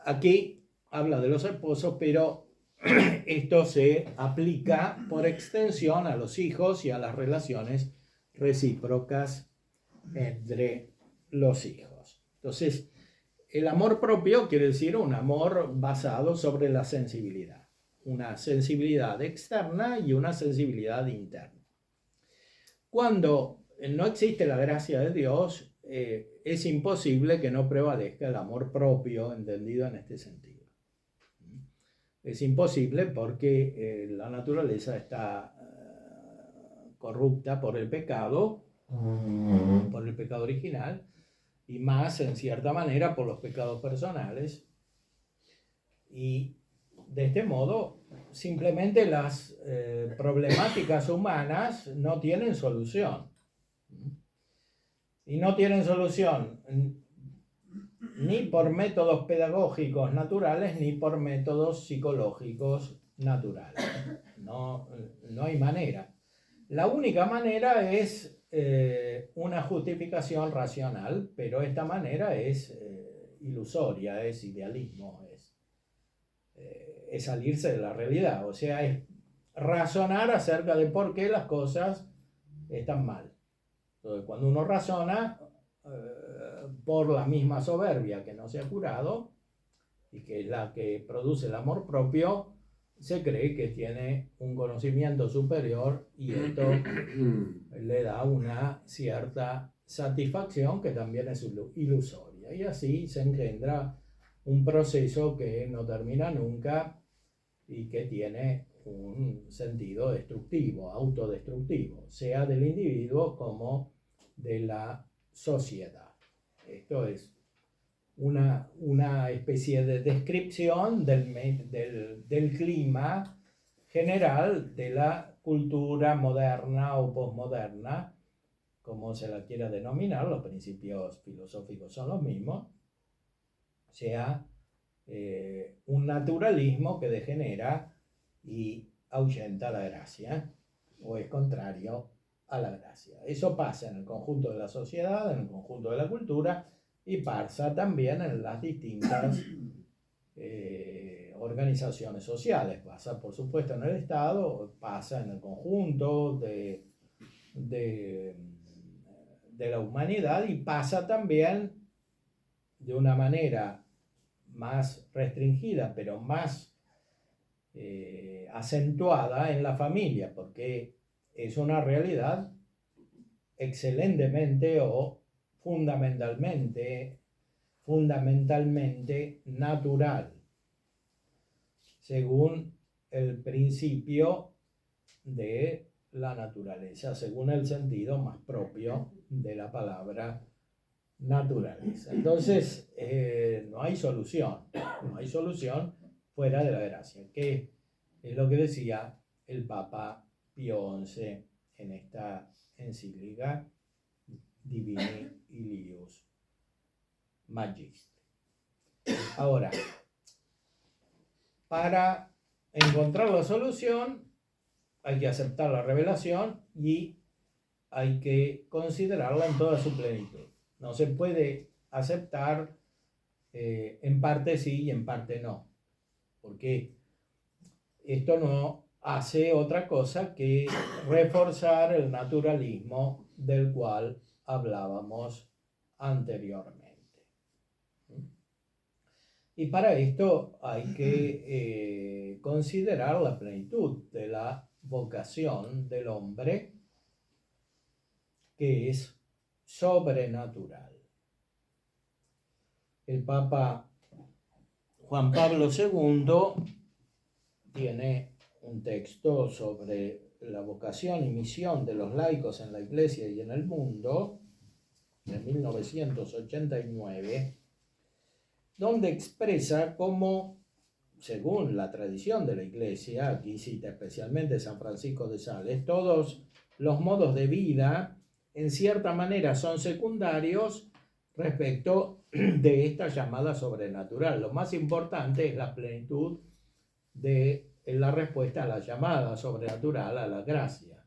[SPEAKER 1] aquí habla de los esposos, pero esto se aplica por extensión a los hijos y a las relaciones recíprocas entre los hijos. Entonces, el amor propio quiere decir un amor basado sobre la sensibilidad. Una sensibilidad externa y una sensibilidad interna. Cuando no existe la gracia de Dios, es imposible que no prevalezca el amor propio, entendido en este sentido. Es imposible porque la naturaleza está corrupta por el pecado original, y más en cierta manera por los pecados personales. Y de este modo, simplemente las problemáticas humanas no tienen solución. Y no tienen solución ni por métodos pedagógicos naturales ni por métodos psicológicos naturales. No hay manera. La única manera es una justificación racional, pero esta manera es ilusoria, es idealismo, es salirse de la realidad, o sea, es razonar acerca de por qué las cosas están mal. Entonces, cuando uno razona por la misma soberbia que no se ha curado y que es la que produce el amor propio, se cree que tiene un conocimiento superior y esto le da una cierta satisfacción que también es ilusoria, y así se engendra un proceso que no termina nunca y que tiene un sentido destructivo, autodestructivo, sea del individuo como de la sociedad. Esto es una especie de descripción del clima general de la cultura moderna o posmoderna, como se la quiera denominar. Los principios filosóficos son los mismos, o sea, un naturalismo que degenera y ahuyenta la gracia, o es contrario a la gracia. Eso pasa en el conjunto de la sociedad, en el conjunto de la cultura, y pasa también en las distintas organizaciones sociales. Pasa, por supuesto, en el Estado, pasa en el conjunto de la humanidad, y pasa también de una manera más restringida, pero más acentuada en la familia, porque es una realidad excelentemente o fundamentalmente natural, según el principio de la naturaleza, según el sentido más propio de la palabra naturaleza. Entonces, no hay solución fuera de la gracia, que es lo que decía el Papa Pío XI en esta encíclica Divini Ilius Magistre. Ahora, para encontrar la solución hay que aceptar la revelación y hay que considerarla en toda su plenitud. No se puede aceptar en parte sí y en parte no, porque esto no hace otra cosa que reforzar el naturalismo del cual hablábamos anteriormente. Y para esto hay que considerar la plenitud de la vocación del hombre, que es sobrenatural. El Papa Juan Pablo II tiene un texto sobre la vocación y misión de los laicos en la Iglesia y en el mundo, de 1989, donde expresa cómo, según la tradición de la Iglesia, aquí cita especialmente San Francisco de Sales, todos los modos de vida, en cierta manera, son secundarios respecto de esta llamada sobrenatural. Lo más importante es la plenitud de la respuesta a la llamada sobrenatural, a la gracia.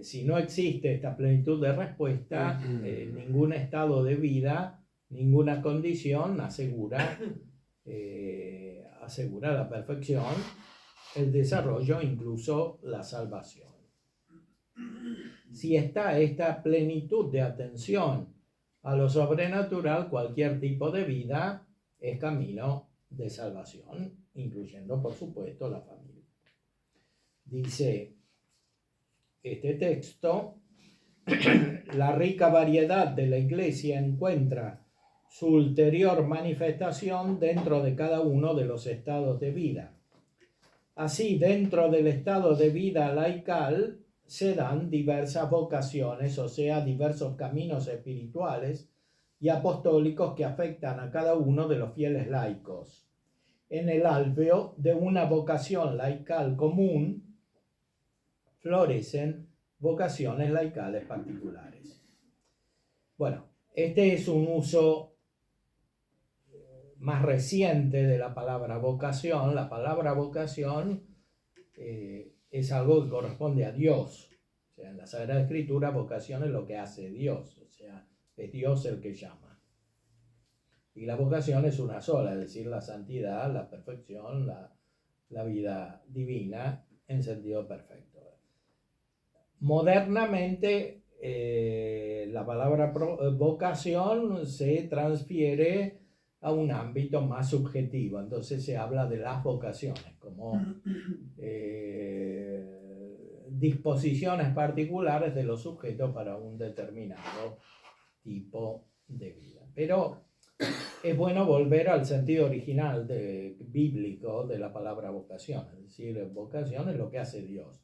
[SPEAKER 1] Si no existe esta plenitud de respuesta, ningún estado de vida, ninguna condición asegura la perfección, el desarrollo, incluso la salvación. Si está esta plenitud de atención a lo sobrenatural, cualquier tipo de vida es camino de salvación, incluyendo, por supuesto, la familia. Dice este texto: la rica variedad de la Iglesia encuentra su ulterior manifestación dentro de cada uno de los estados de vida. Así, dentro del estado de vida laical se dan diversas vocaciones, o sea, diversos caminos espirituales y apostólicos que afectan a cada uno de los fieles laicos. En el alveo de una vocación laical común florecen vocaciones laicales particulares. Bueno, este es un uso más reciente de la palabra vocación. La palabra vocación es algo que corresponde a Dios. O sea, en la Sagrada Escritura, vocación es lo que hace Dios. O sea, es Dios el que llama. Y la vocación es una sola, es decir, la santidad, la perfección, la vida divina en sentido perfecto. Modernamente, la palabra vocación se transfiere a un ámbito más subjetivo. Entonces se habla de las vocaciones como disposiciones particulares de los sujetos para un determinado tipo de vida. Pero es bueno volver al sentido original bíblico de la palabra vocación. Es decir, vocación es lo que hace Dios.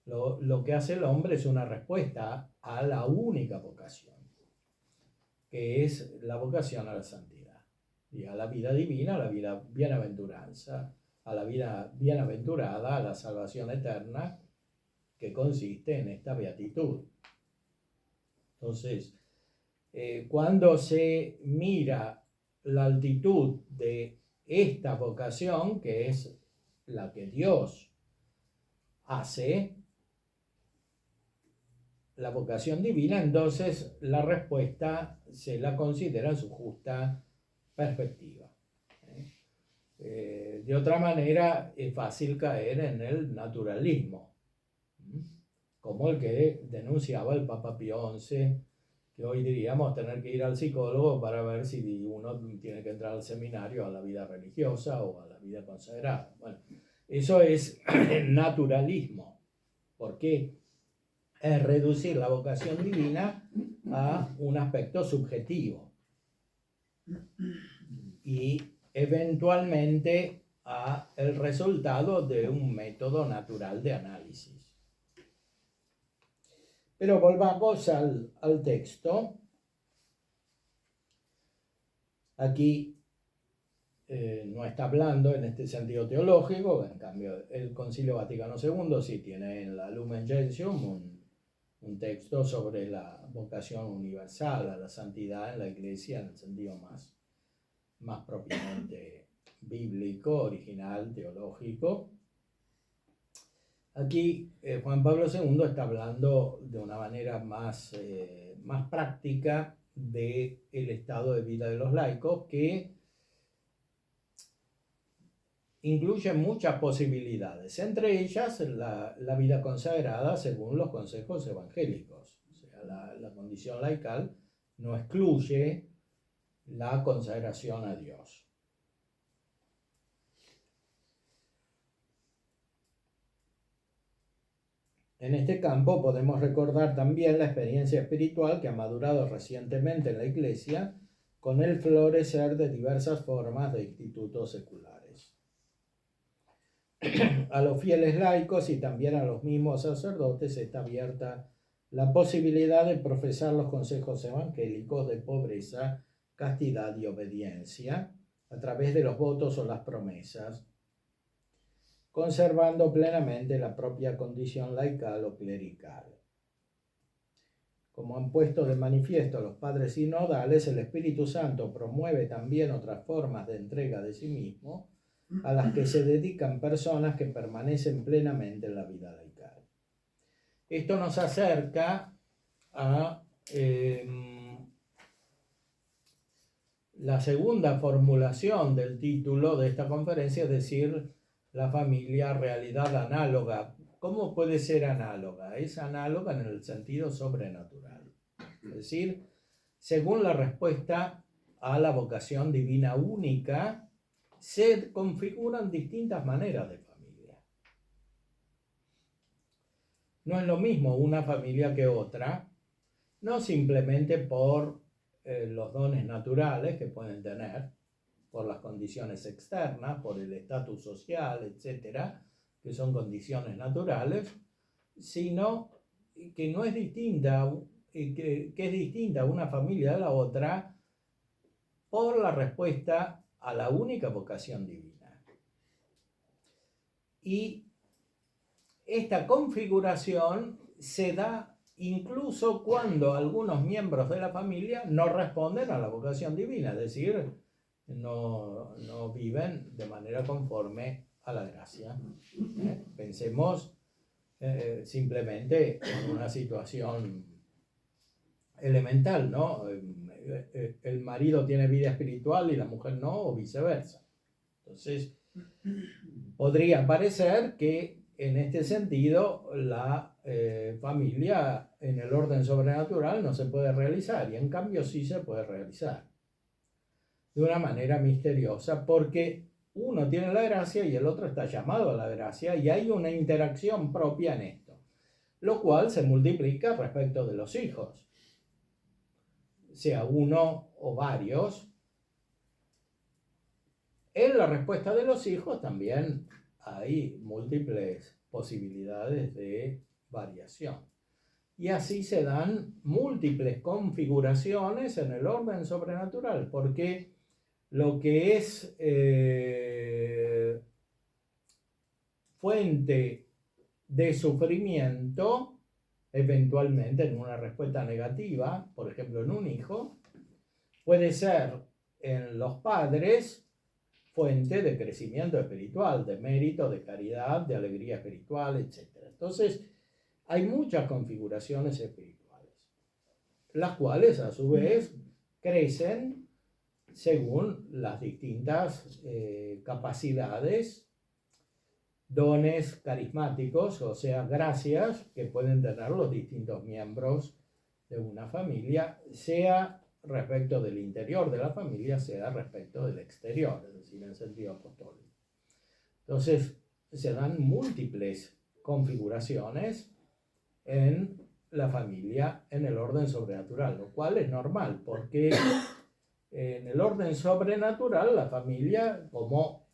[SPEAKER 1] Lo que hace el hombre es una respuesta a la única vocación, que es la vocación a la santidad y a la vida divina, a la vida bienaventuranza, a la vida bienaventurada, a la salvación eterna, que consiste en esta beatitud. Entonces, cuando se mira la altitud de esta vocación, que es la que Dios hace, la vocación divina, entonces la respuesta se la considera en su justa perspectiva. De otra manera, es fácil caer en el naturalismo, como el que denunciaba el Papa Pío XI, que hoy diríamos tener que ir al psicólogo para ver si uno tiene que entrar al seminario, a la vida religiosa o a la vida consagrada. Bueno, eso es el naturalismo. ¿Por qué? Es reducir la vocación divina a un aspecto subjetivo y eventualmente a el resultado de un método natural de análisis. Pero volvamos al texto. Aquí no está hablando en este sentido teológico, en cambio el Concilio Vaticano II sí tiene en la Lumen Gentium un texto sobre la vocación universal a la santidad en la Iglesia en el sentido más propiamente bíblico, original, teológico. Aquí Juan Pablo II está hablando de una manera más práctica del estado de vida de los laicos, que incluye muchas posibilidades, entre ellas la vida consagrada según los consejos evangélicos. O sea, la condición laical no excluye la consagración a Dios. En este campo podemos recordar también la experiencia espiritual que ha madurado recientemente en la Iglesia con el florecer de diversas formas de institutos seculares. A los fieles laicos y también a los mismos sacerdotes está abierta la posibilidad de profesar los consejos evangélicos de pobreza, castidad y obediencia a través de los votos o las promesas, conservando plenamente la propia condición laical o clerical. Como han puesto de manifiesto los padres sinodales, el Espíritu Santo promueve también otras formas de entrega de sí mismo a las que se dedican personas que permanecen plenamente en la vida laical. Esto nos acerca a la segunda formulación del título de esta conferencia, es decir, la familia, realidad análoga. ¿Cómo puede ser análoga? Es análoga en el sentido sobrenatural. Es decir, según la respuesta a la vocación divina única, se configuran distintas maneras de familia. No es lo mismo una familia que otra, no simplemente por los dones naturales que pueden tener, por las condiciones externas, por el estatus social, etcétera, que son condiciones naturales, sino que no es distinta, que es distinta una familia de la otra por la respuesta a la única vocación divina. Y esta configuración se da incluso cuando algunos miembros de la familia no responden a la vocación divina, es decir, no viven de manera conforme a la gracia. Pensemos simplemente en una situación elemental, ¿no? El marido tiene vida espiritual y la mujer no, o viceversa. Entonces, podría parecer que en este sentido la familia en el orden sobrenatural no se puede realizar, y en cambio sí se puede realizar de una manera misteriosa, porque uno tiene la gracia y el otro está llamado a la gracia, y hay una interacción propia en esto, lo cual se multiplica respecto de los hijos, sea uno o varios. En la respuesta de los hijos también hay múltiples posibilidades de variación. Y así se dan múltiples configuraciones en el orden sobrenatural, porque lo que es fuente de sufrimiento, eventualmente en una respuesta negativa, por ejemplo en un hijo, puede ser en los padres fuente de crecimiento espiritual, de mérito, de caridad, de alegría espiritual, etc. Entonces, hay muchas configuraciones espirituales, las cuales a su vez crecen según las distintas capacidades, dones carismáticos, o sea, gracias que pueden tener los distintos miembros de una familia, sea respecto del interior de la familia, sea respecto del exterior, es decir, en sentido apostólico. Entonces, se dan múltiples configuraciones en la familia en el orden sobrenatural, lo cual es normal, porque en el orden sobrenatural la familia, como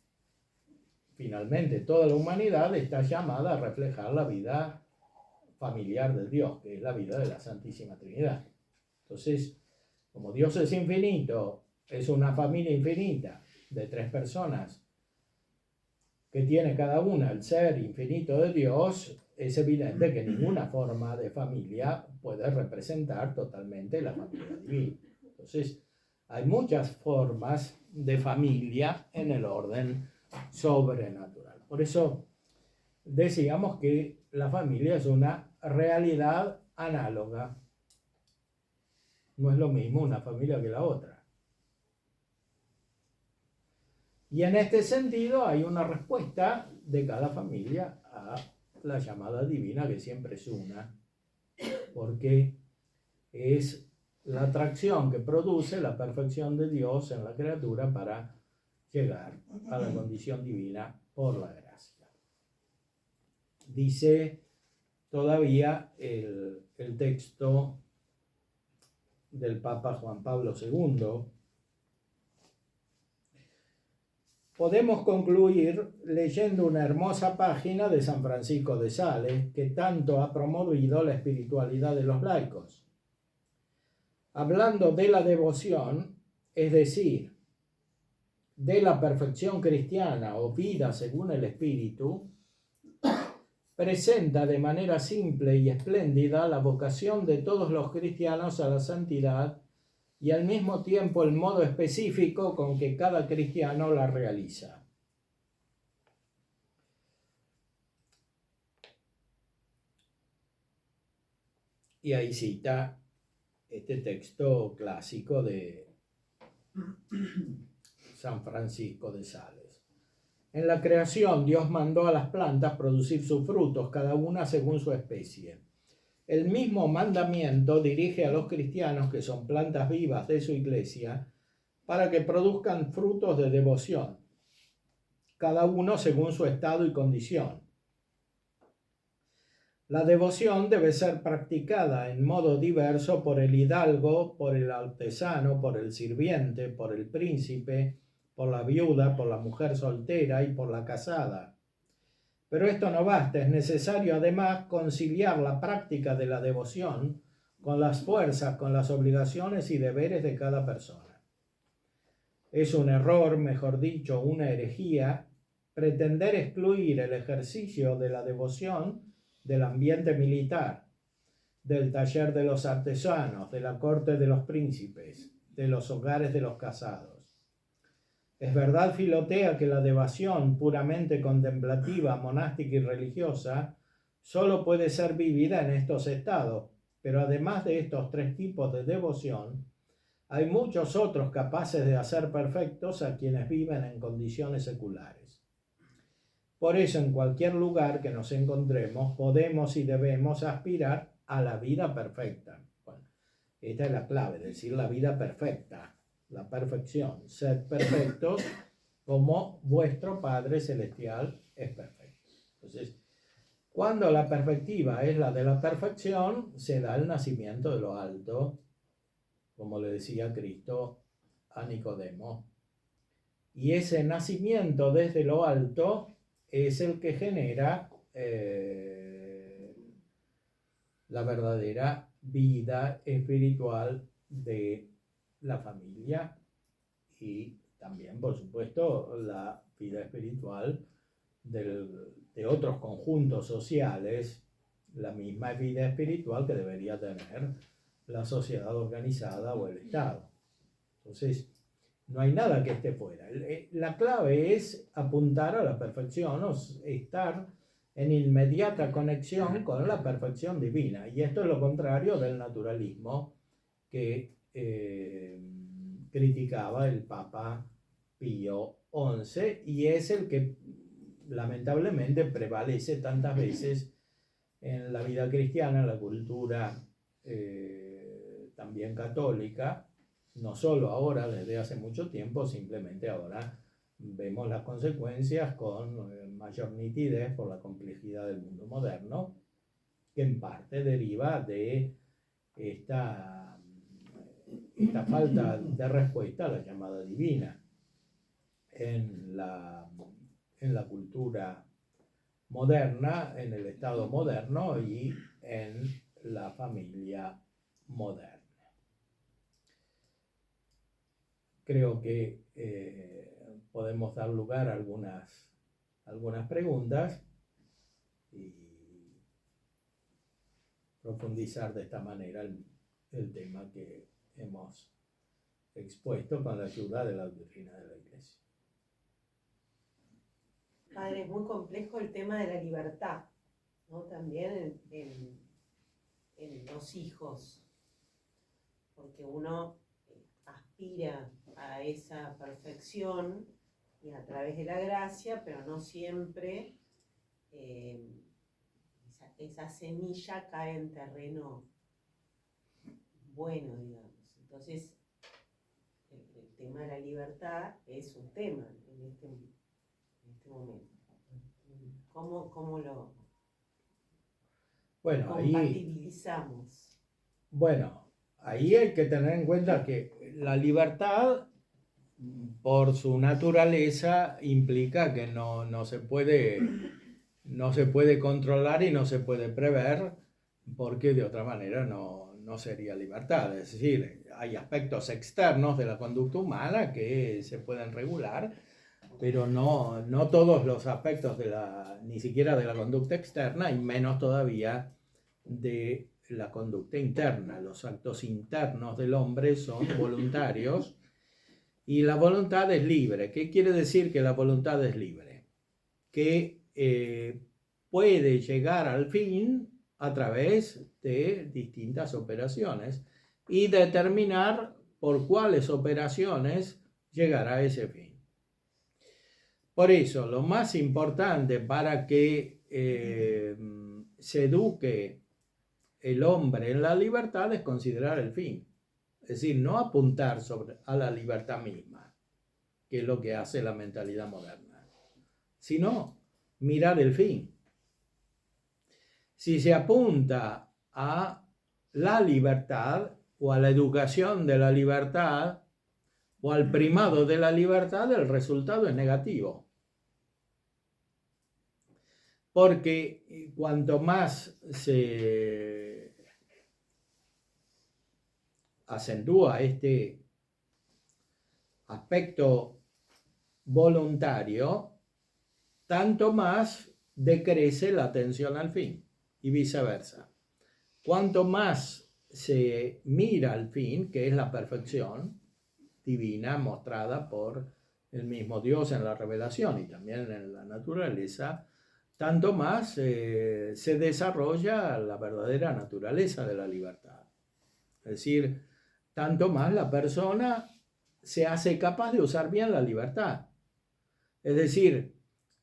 [SPEAKER 1] finalmente toda la humanidad, está llamada a reflejar la vida familiar de Dios, que es la vida de la Santísima Trinidad. Entonces, como Dios es infinito es una familia infinita de 3 personas que tiene cada una el ser infinito de Dios, es evidente que ninguna forma de familia puede representar totalmente la familia divina. Entonces, hay muchas formas de familia en el orden sobrenatural. Por eso decíamos que la familia es una realidad análoga. No es lo mismo una familia que la otra. Y en este sentido hay una respuesta de cada familia a la llamada divina, que siempre es una, porque es la atracción que produce la perfección de Dios en la criatura para llegar a la condición divina por la gracia. Dice todavía el texto del Papa Juan Pablo II. Podemos concluir leyendo una hermosa página de San Francisco de Sales que tanto ha promovido la espiritualidad de los laicos. Hablando de la devoción, es decir, de la perfección cristiana o vida según el Espíritu, presenta de manera simple y espléndida la vocación de todos los cristianos a la santidad y al mismo tiempo el modo específico con que cada cristiano la realiza. Y ahí cita este texto clásico de San Francisco de Sales. En la creación, Dios mandó a las plantas producir sus frutos, cada una según su especie. El mismo mandamiento dirige a los cristianos, que son plantas vivas de su iglesia, para que produzcan frutos de devoción, cada uno según su estado y condición. La devoción debe ser practicada en modo diverso por el hidalgo, por el artesano, por el sirviente, por el príncipe, por la viuda, por la mujer soltera y por la casada. Pero esto no basta, es necesario además conciliar la práctica de la devoción con las fuerzas, con las obligaciones y deberes de cada persona. Es un error, mejor dicho, una herejía, pretender excluir el ejercicio de la devoción del ambiente militar, del taller de los artesanos, de la corte de los príncipes, de los hogares de los casados. Es verdad, Filotea, que la devoción puramente contemplativa, monástica y religiosa solo puede ser vivida en estos estados, pero además de estos 3 tipos de devoción, hay muchos otros capaces de hacer perfectos a quienes viven en condiciones seculares. Por eso, en cualquier lugar que nos encontremos, podemos y debemos aspirar a la vida perfecta. Bueno, esta es la clave, decir la vida perfecta. La perfección, sed perfectos como vuestro Padre Celestial es perfecto. Entonces, cuando la perspectiva es la de la perfección, se da el nacimiento de lo alto, como le decía Cristo a Nicodemo. Y ese nacimiento desde lo alto es el que genera la verdadera vida espiritual de la familia y también, por supuesto, la vida espiritual de otros conjuntos sociales, la misma vida espiritual que debería tener la sociedad organizada o el Estado. Entonces, no hay nada que esté fuera. La clave es apuntar a la perfección, o estar en inmediata conexión con la perfección divina. Y esto es lo contrario del naturalismo que criticaba el Papa Pío XI y es el que lamentablemente prevalece tantas veces en la vida cristiana, en la cultura también católica, no solo ahora, desde hace mucho tiempo, simplemente ahora vemos las consecuencias con mayor nitidez por la complejidad del mundo moderno, que en parte deriva de esta falta de respuesta a la llamada divina en la cultura moderna, en el Estado moderno y en la familia moderna. creo que podemos dar lugar a algunas preguntas y profundizar de esta manera el tema que hemos expuesto con la ayuda de la doctrina de la Iglesia.
[SPEAKER 2] Padre, es muy complejo el tema de la libertad, ¿no? También en los hijos, porque uno aspira a esa perfección y a través de la gracia, pero no siempre esa semilla cae en terreno bueno, digamos. Entonces, el tema de la libertad es un tema en este momento. ¿Cómo lo compatibilizamos?
[SPEAKER 1] Ahí hay que tener en cuenta que la libertad, por su naturaleza, implica que no se puede controlar y no se puede prever, porque de otra manera no sería libertad. Es decir, hay aspectos externos de la conducta humana que se pueden regular, pero no todos los aspectos ni siquiera de la conducta externa, y menos todavía de la conducta interna. Los actos internos del hombre son voluntarios y la voluntad es libre. ¿Qué quiere decir que la voluntad es libre? Que puede llegar al fin a través de distintas operaciones y determinar por cuáles operaciones llegará a ese fin. Por eso, lo más importante para que se eduque el hombre en la libertad es considerar el fin. Es decir, no apuntar a la libertad misma, que es lo que hace la mentalidad moderna, sino mirar el fin. Si se apunta a la libertad o a la educación de la libertad o al primado de la libertad, el resultado es negativo. Porque cuanto más se acentúa este aspecto voluntario, tanto más decrece la atención al fin y viceversa. Cuanto más se mira al fin, que es la perfección divina mostrada por el mismo Dios en la revelación y también en la naturaleza, tanto más se desarrolla la verdadera naturaleza de la libertad. Es decir, tanto más la persona se hace capaz de usar bien la libertad. Es decir,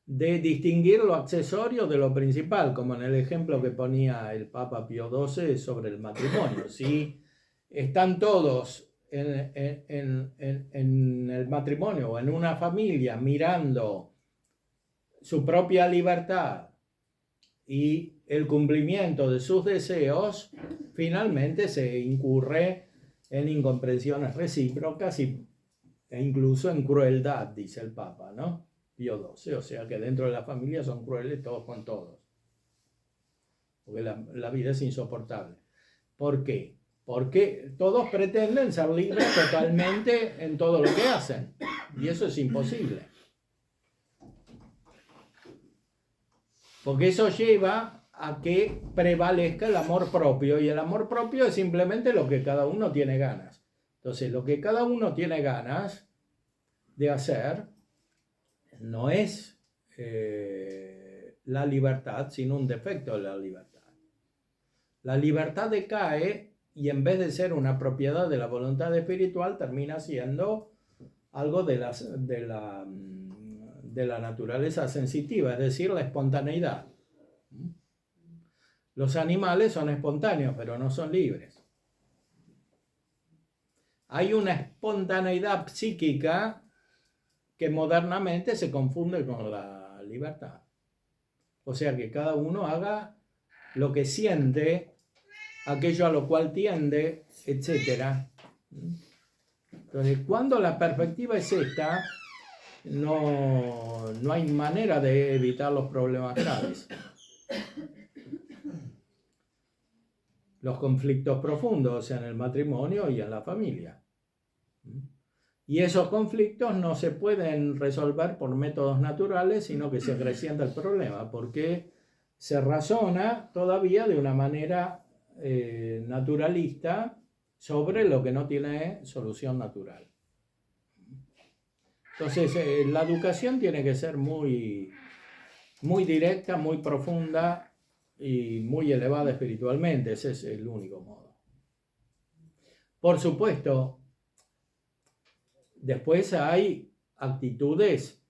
[SPEAKER 1] de distinguir lo accesorio de lo principal, como en el ejemplo que ponía el Papa Pío XII sobre el matrimonio. Si están todos en el matrimonio o en una familia mirando su propia libertad y el cumplimiento de sus deseos, finalmente se incurre en incomprensiones recíprocas e incluso en crueldad, dice el Papa, ¿no? Pío XII, o sea que dentro de la familia son crueles todos con todos, porque la vida es insoportable. ¿Por qué? Porque todos pretenden ser libres totalmente en todo lo que hacen, y eso es imposible. Porque eso lleva a que prevalezca el amor propio, y el amor propio es simplemente lo que cada uno tiene ganas. Entonces, lo que cada uno tiene ganas de hacer no es la libertad, sino un defecto de la libertad. La libertad decae y en vez de ser una propiedad de la voluntad espiritual, termina siendo algo de la naturaleza sensitiva, es decir, la espontaneidad. Los animales son espontáneos, pero no son libres. Hay una espontaneidad psíquica que modernamente se confunde con la libertad. O sea, que cada uno haga lo que siente, aquello a lo cual tiende, etc. Entonces, cuando la perspectiva es esta, no hay manera de evitar los problemas graves. Los conflictos profundos en el matrimonio y en la familia. Y esos conflictos no se pueden resolver por métodos naturales, sino que se acrecienta el problema, porque se razona todavía de una manera naturalista sobre lo que no tiene solución natural. Entonces, la educación tiene que ser muy, muy directa, muy profunda y muy elevada espiritualmente. Ese es el único modo. Por supuesto, después hay actitudes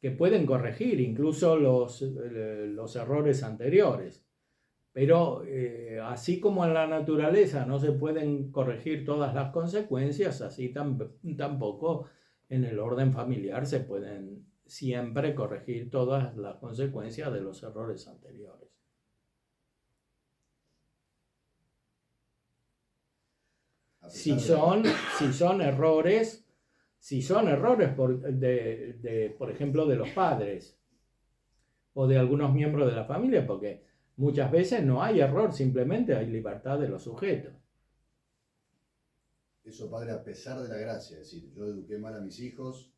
[SPEAKER 1] que pueden corregir incluso los errores anteriores. Pero así como en la naturaleza no se pueden corregir todas las consecuencias, así tampoco en el orden familiar se pueden siempre corregir todas las consecuencias de los errores anteriores. Si son errores por ejemplo, de los padres o de algunos miembros de la familia, porque muchas veces no hay error, simplemente hay libertad de los sujetos.
[SPEAKER 3] Eso, padre, a pesar de la gracia, es decir, yo eduqué mal a mis hijos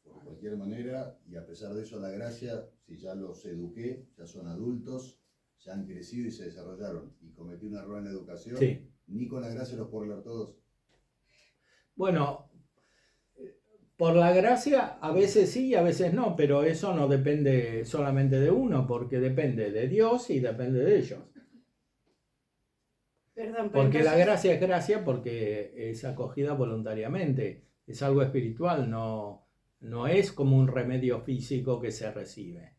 [SPEAKER 3] por cualquier manera, y a pesar de eso la gracia, si ya los eduqué, ya son adultos, ya han crecido y se desarrollaron, y cometí un error en la educación,
[SPEAKER 1] Sí.
[SPEAKER 3] ni con la gracia los puedo arreglar todos.
[SPEAKER 1] Bueno, por la gracia a veces sí y a veces no, pero eso no depende solamente de uno, porque depende de Dios y depende de ellos.
[SPEAKER 2] Perdón, pero
[SPEAKER 1] Porque la
[SPEAKER 2] entonces-
[SPEAKER 1] gracia es gracia porque es acogida voluntariamente, es algo espiritual, no es como un remedio físico que se recibe.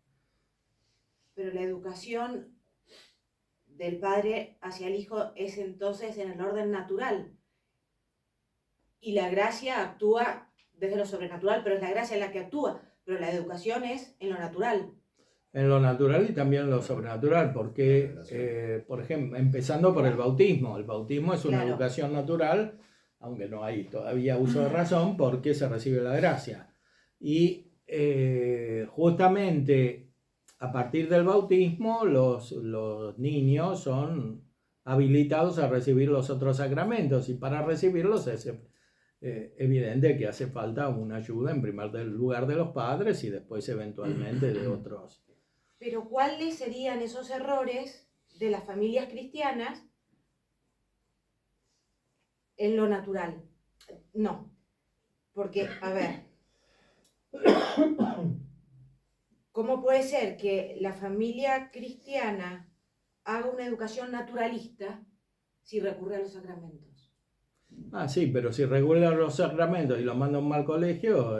[SPEAKER 4] Pero la educación del padre hacia el hijo es entonces en el orden natural. Y la gracia actúa desde lo sobrenatural, pero es la gracia la que actúa. Pero la educación es en lo natural.
[SPEAKER 1] En lo natural y también en lo sobrenatural, porque, por ejemplo, empezando por el bautismo. El bautismo es una
[SPEAKER 4] Claro.
[SPEAKER 1] educación natural, aunque no hay todavía uso de razón, porque se recibe la gracia. Y justamente a partir del bautismo, los niños son habilitados a recibir los otros sacramentos, y para recibirlos es evidente que hace falta una ayuda en primer lugar de los padres y después eventualmente de otros.
[SPEAKER 4] Pero ¿cuáles serían esos errores de las familias cristianas en lo natural? No. Porque, a ver, ¿cómo puede ser que la familia cristiana haga una educación naturalista si recurre a los sacramentos?
[SPEAKER 1] Ah, sí, pero si regulan los sacramentos y los manda a un mal colegio,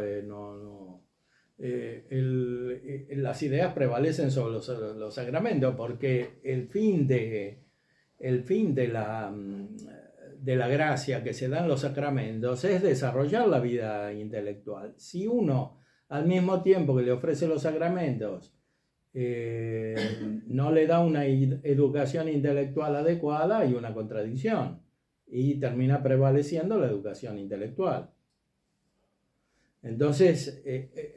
[SPEAKER 1] las ideas prevalecen sobre los sacramentos, porque el fin de la gracia que se dan los sacramentos es desarrollar la vida intelectual. Si uno, al mismo tiempo que le ofrece los sacramentos, no le da una educación intelectual adecuada, hay una contradicción y termina prevaleciendo la educación intelectual. Entonces,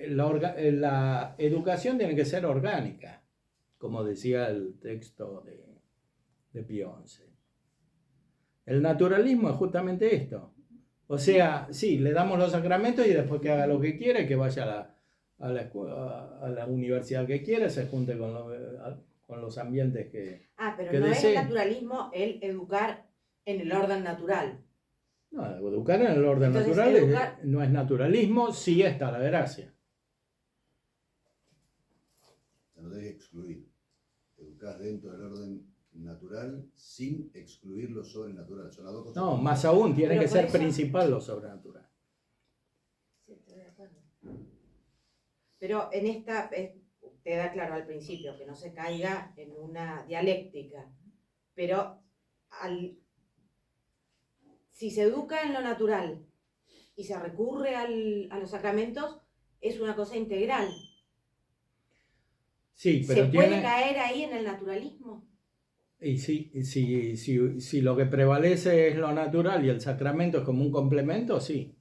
[SPEAKER 1] la educación tiene que ser orgánica, como decía el texto de Pío XI. El naturalismo es justamente esto. O sea, sí, le damos los sacramentos y después que haga lo que quiere, que vaya a la universidad que quiere, se junte con los ambientes que
[SPEAKER 4] Pero
[SPEAKER 1] que
[SPEAKER 4] no es el
[SPEAKER 1] desee.
[SPEAKER 4] naturalismo el educar en el orden natural.
[SPEAKER 1] No, educar en el orden
[SPEAKER 4] Entonces,
[SPEAKER 1] natural no es naturalismo, sí está la gracia.
[SPEAKER 3] O sea, no debes excluir. Educás dentro del orden natural sin excluir lo sobrenatural. Son las dos cosas.
[SPEAKER 1] No, más aún, tiene
[SPEAKER 4] Pero
[SPEAKER 1] que
[SPEAKER 4] por
[SPEAKER 1] ser
[SPEAKER 4] eso-
[SPEAKER 1] principal lo sobrenatural.
[SPEAKER 4] Sí, estoy de acuerdo. Pero en esta, te da claro al principio que no se caiga en una dialéctica, pero si se educa en lo natural y se recurre a los sacramentos, es una cosa integral.
[SPEAKER 1] Sí,
[SPEAKER 4] ¿Se
[SPEAKER 1] pero
[SPEAKER 4] puede
[SPEAKER 1] tiene...
[SPEAKER 4] caer ahí en el naturalismo?
[SPEAKER 1] Y si lo que prevalece es lo natural y el sacramento es como un complemento, sí.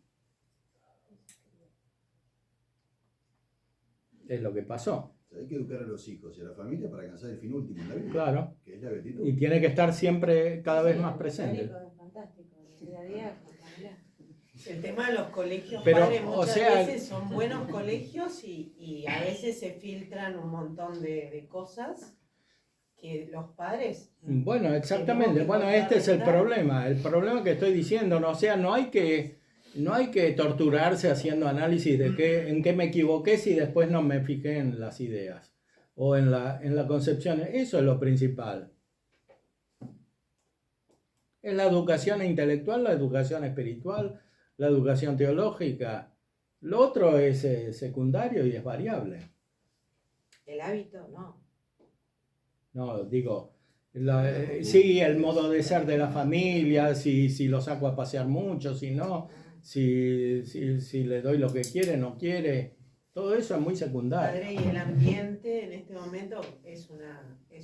[SPEAKER 1] Es lo que pasó,
[SPEAKER 3] O sea, hay que educar a los hijos y a la familia para alcanzar el fin último en la vida.
[SPEAKER 1] claro.
[SPEAKER 3] Que es la gratitud.
[SPEAKER 1] Y tiene que estar siempre cada vez más
[SPEAKER 4] Sí,
[SPEAKER 1] presente.
[SPEAKER 4] es fantástico, el día a día, familiar.
[SPEAKER 2] El tema de los colegios
[SPEAKER 1] Pero,
[SPEAKER 2] padres
[SPEAKER 1] o
[SPEAKER 2] muchas
[SPEAKER 1] sea-
[SPEAKER 2] veces son buenos colegios y a veces se filtran un montón de cosas que los padres...
[SPEAKER 1] Bueno, exactamente.
[SPEAKER 2] tenemos que
[SPEAKER 1] Bueno, este es el
[SPEAKER 2] contrarrestar.
[SPEAKER 1] problema. El problema que estoy diciendo, ¿no? O sea, no hay que torturarse haciendo análisis de en qué me equivoqué si después no me fijé en las ideas o en la concepción. Eso es lo principal. Es la educación intelectual, la educación espiritual, la educación teológica. Lo otro es secundario y es variable.
[SPEAKER 4] El hábito, no.
[SPEAKER 1] No, digo, sí, el modo de ser de la familia, si lo saco a pasear mucho, si no, si le doy lo que quiere, no quiere, todo eso es muy secundario.
[SPEAKER 2] Padre, y el ambiente en este momento es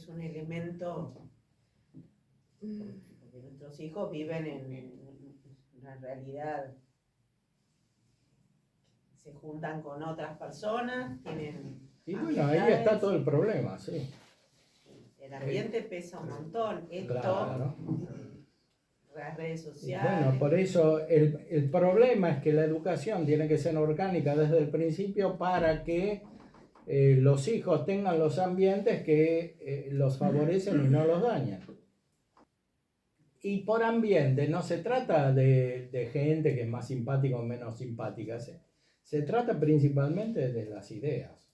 [SPEAKER 2] un elemento, porque nuestros hijos viven en una realidad, se juntan con otras personas, tienen
[SPEAKER 1] Y bueno, ahí está todo el problema, sí.
[SPEAKER 2] el ambiente pesa un montón, esto,
[SPEAKER 1] Claro.
[SPEAKER 2] las redes
[SPEAKER 1] Y
[SPEAKER 2] sociales.
[SPEAKER 1] bueno, por eso el problema es que la educación tiene que ser orgánica desde el principio para que los hijos tengan los ambientes que los favorecen y no los dañan. Y por ambiente no se trata de gente que es más simpática o menos simpática, se trata principalmente de las ideas.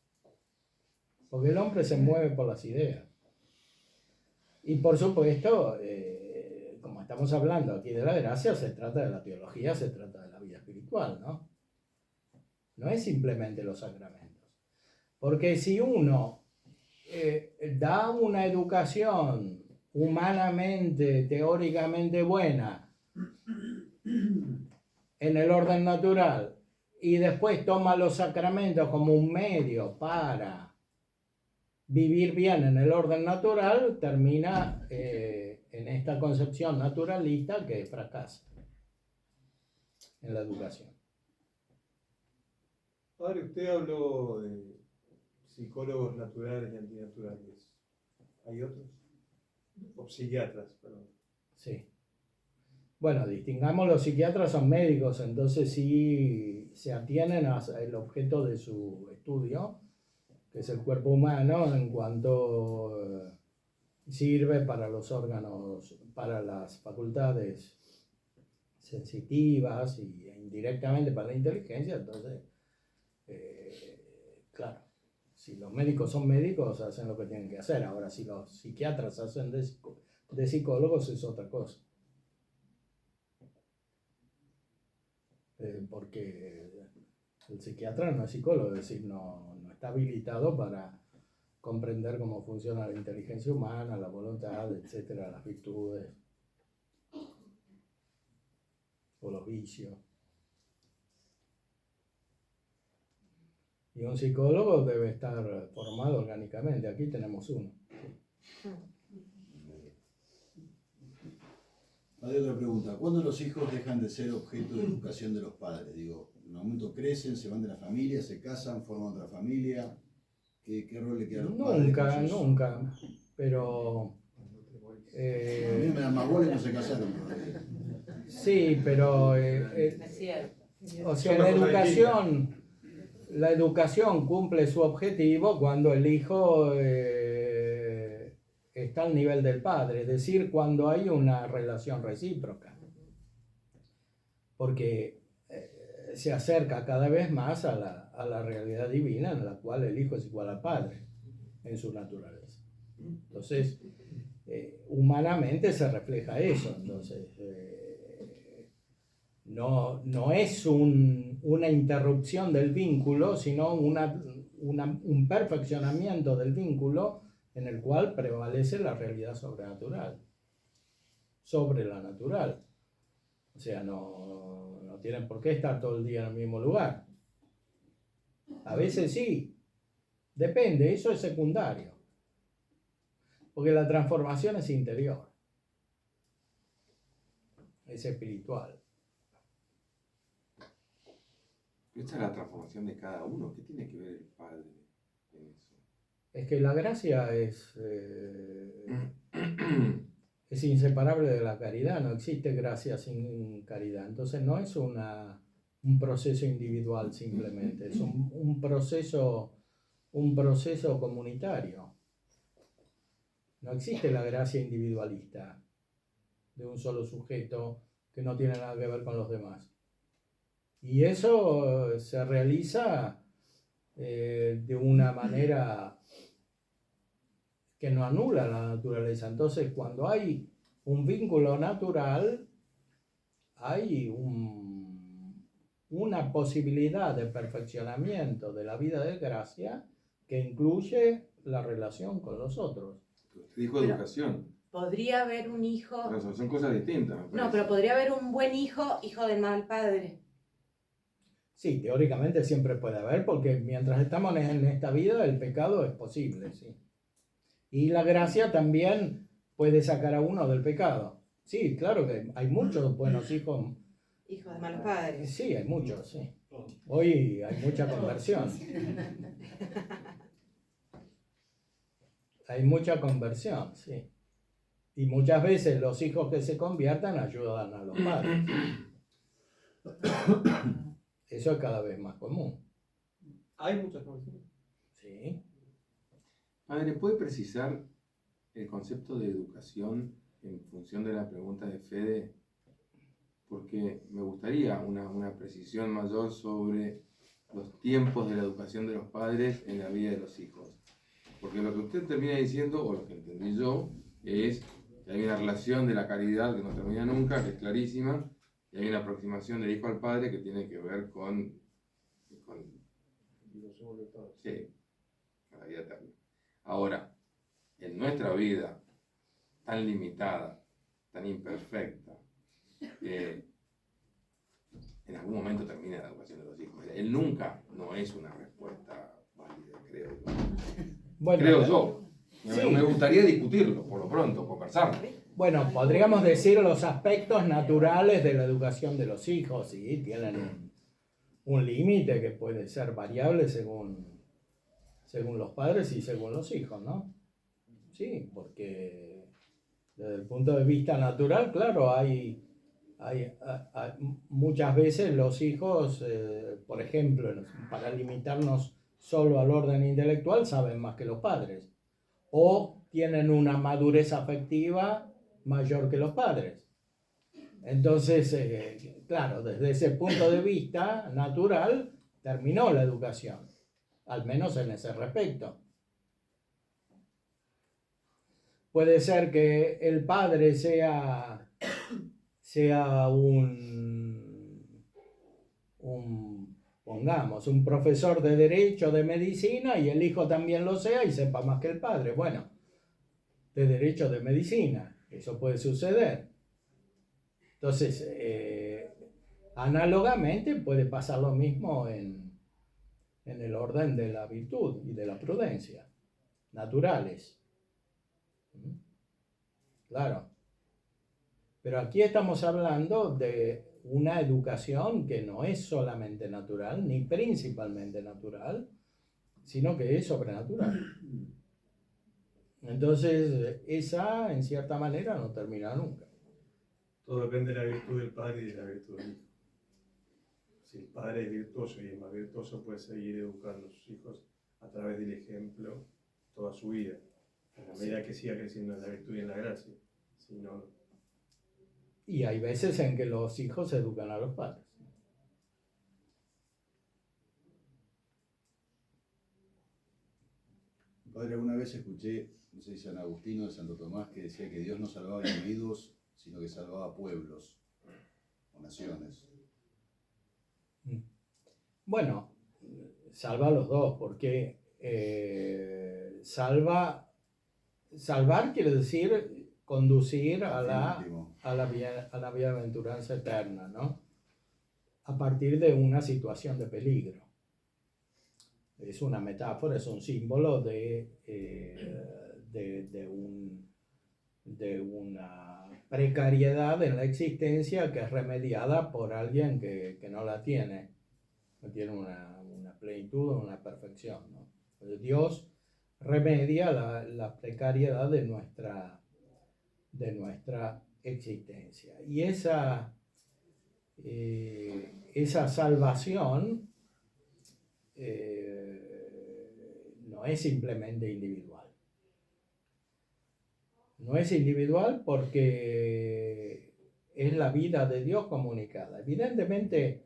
[SPEAKER 1] Porque el hombre se mueve por las ideas. Y por supuesto, como estamos hablando aquí de la gracia, se trata de la teología, se trata de la vida espiritual, ¿no? No es simplemente los sacramentos. Porque si uno da una educación humanamente, teóricamente buena en el orden natural y después toma los sacramentos como un medio para vivir bien en el orden natural, termina en esta concepción naturalista que fracasa en la educación.
[SPEAKER 5] Padre, usted habló de psicólogos naturales y antinaturales. ¿Hay otros? O psiquiatras, perdón.
[SPEAKER 1] Sí. Bueno, distingamos, los psiquiatras son médicos, entonces sí se atienen al objeto de su estudio, que es el cuerpo humano, en cuanto sirve para los órganos, para las facultades sensitivas e indirectamente para la inteligencia. Entonces, claro, si los médicos son médicos, hacen lo que tienen que hacer. Ahora, si los psiquiatras hacen de psicólogos, es otra cosa. Porque el psiquiatra no es psicólogo, es decir, no está habilitado para comprender cómo funciona la inteligencia humana, la voluntad, etcétera, las virtudes o los vicios. Y un psicólogo debe estar formado orgánicamente. Aquí tenemos uno.
[SPEAKER 3] Hay otra pregunta. ¿Cuándo los hijos dejan de ser objeto de educación de los padres? Digo, en un momento crecen, se van de la familia, se casan, forman otra familia. ¿Qué rol le queda a los padres?
[SPEAKER 1] Nunca. Pero...
[SPEAKER 3] A mí me dan más bola y no se casaron todavía.
[SPEAKER 1] sí, pero...
[SPEAKER 2] Es cierto.
[SPEAKER 1] o sea, la educación cumple su objetivo cuando el hijo está al nivel del padre, es decir, cuando hay una relación recíproca. Porque se acerca cada vez más a la realidad divina en la cual el hijo es igual al padre en su naturaleza. Entonces, humanamente se refleja eso. Entonces, no es una interrupción del vínculo, sino un perfeccionamiento del vínculo en el cual prevalece la realidad sobrenatural sobre la natural. O sea, no tienen por qué estar todo el día en el mismo lugar. A veces sí, depende, eso es secundario. Porque la transformación es interior, es espiritual.
[SPEAKER 6] Esta es la transformación de cada uno. ¿Qué tiene que ver el padre en eso?
[SPEAKER 1] Es que la gracia es es inseparable de la caridad, no existe gracia sin caridad. Entonces no es un proceso individual simplemente, es un proceso comunitario. No existe la gracia individualista de un solo sujeto que no tiene nada que ver con los demás. Y eso se realiza de una manera que no anula la naturaleza. Entonces, cuando hay un vínculo natural, hay una posibilidad de perfeccionamiento de la vida de gracia que incluye la relación con los otros.
[SPEAKER 6] Usted dijo
[SPEAKER 4] Pero-
[SPEAKER 6] educación,
[SPEAKER 4] Podría haber un hijo.
[SPEAKER 6] pero son cosas distintas. me
[SPEAKER 4] No,
[SPEAKER 6] parece.
[SPEAKER 4] pero podría haber un buen hijo, hijo del mal padre.
[SPEAKER 1] Sí, teóricamente siempre puede haber, porque mientras estamos en esta vida, el pecado es posible, sí. Y la gracia también puede sacar a uno del pecado. Sí, claro que hay muchos buenos hijos.
[SPEAKER 4] Hijo de malos padres.
[SPEAKER 1] Sí, hay muchos, sí. Hoy hay mucha conversión. Hay mucha conversión, sí. Y muchas veces los hijos que se conviertan ayudan a los padres. Eso es cada vez más común.
[SPEAKER 5] Hay muchas conversiones.
[SPEAKER 1] Sí.
[SPEAKER 6] Padre, ¿puede precisar el concepto de educación en función de la pregunta de Fede? Porque me gustaría una precisión mayor sobre los tiempos de la educación de los padres en la vida de los hijos. Porque lo que usted termina diciendo, o lo que entendí yo, es que hay una relación de la caridad que no termina nunca, que es clarísima, y hay una aproximación del hijo al padre que tiene que ver con
[SPEAKER 5] Y los hemos notado.
[SPEAKER 6] sí, con la vida eterna. Ahora, en nuestra vida tan limitada, tan imperfecta, en algún momento termina la educación de los hijos. El nunca no es una respuesta válida, creo yo.
[SPEAKER 1] Bueno,
[SPEAKER 6] Creo yo.
[SPEAKER 1] Sí.
[SPEAKER 6] Me gustaría discutirlo, por lo pronto, conversarlo.
[SPEAKER 1] Bueno, podríamos decir los aspectos naturales de la educación de los hijos, sí, tienen un límite que puede ser variable según los padres y según los hijos, ¿no? Sí, porque desde el punto de vista natural, claro, hay muchas veces los hijos, por ejemplo, para limitarnos solo al orden intelectual, saben más que los padres. O tienen una madurez afectiva mayor que los padres. Entonces, claro, desde ese punto de vista natural, terminó la educación, al menos en ese respecto. Puede ser que el padre sea pongamos, un profesor de derecho, de medicina, y el hijo también lo sea y sepa más que el padre. Bueno, de derecho, de medicina, eso puede suceder. Entonces, análogamente puede pasar lo mismo en el orden de la virtud y de la prudencia, naturales. Claro. Pero aquí estamos hablando de una educación que no es solamente natural, ni principalmente natural, sino que es sobrenatural. Entonces, esa, en cierta manera, no termina nunca.
[SPEAKER 5] Todo depende de la virtud del padre y de la virtud del hijo. Si el padre es virtuoso y es más virtuoso, puede seguir educando a sus hijos a través del ejemplo toda su vida, a la medida que siga creciendo en la virtud y en la gracia. Si no,
[SPEAKER 1] Y hay veces en que los hijos educan a los padres.
[SPEAKER 3] Padre, alguna vez escuché, no sé si San Agustino de Santo Tomás, que decía que Dios no salvaba individuos, sino que salvaba pueblos o naciones.
[SPEAKER 1] Bueno, salva a los dos, porque salvar quiere decir conducir a la bienaventuranza eterna, ¿no? A partir de una situación de peligro. Es una metáfora, es un símbolo de una precariedad en la existencia que es remediada por alguien que no la tiene. No tiene una plenitud, una perfección, ¿no? Entonces, Dios remedia la precariedad de de nuestra existencia. Y esa salvación no es simplemente individual. No es individual porque es la vida de Dios comunicada. Evidentemente,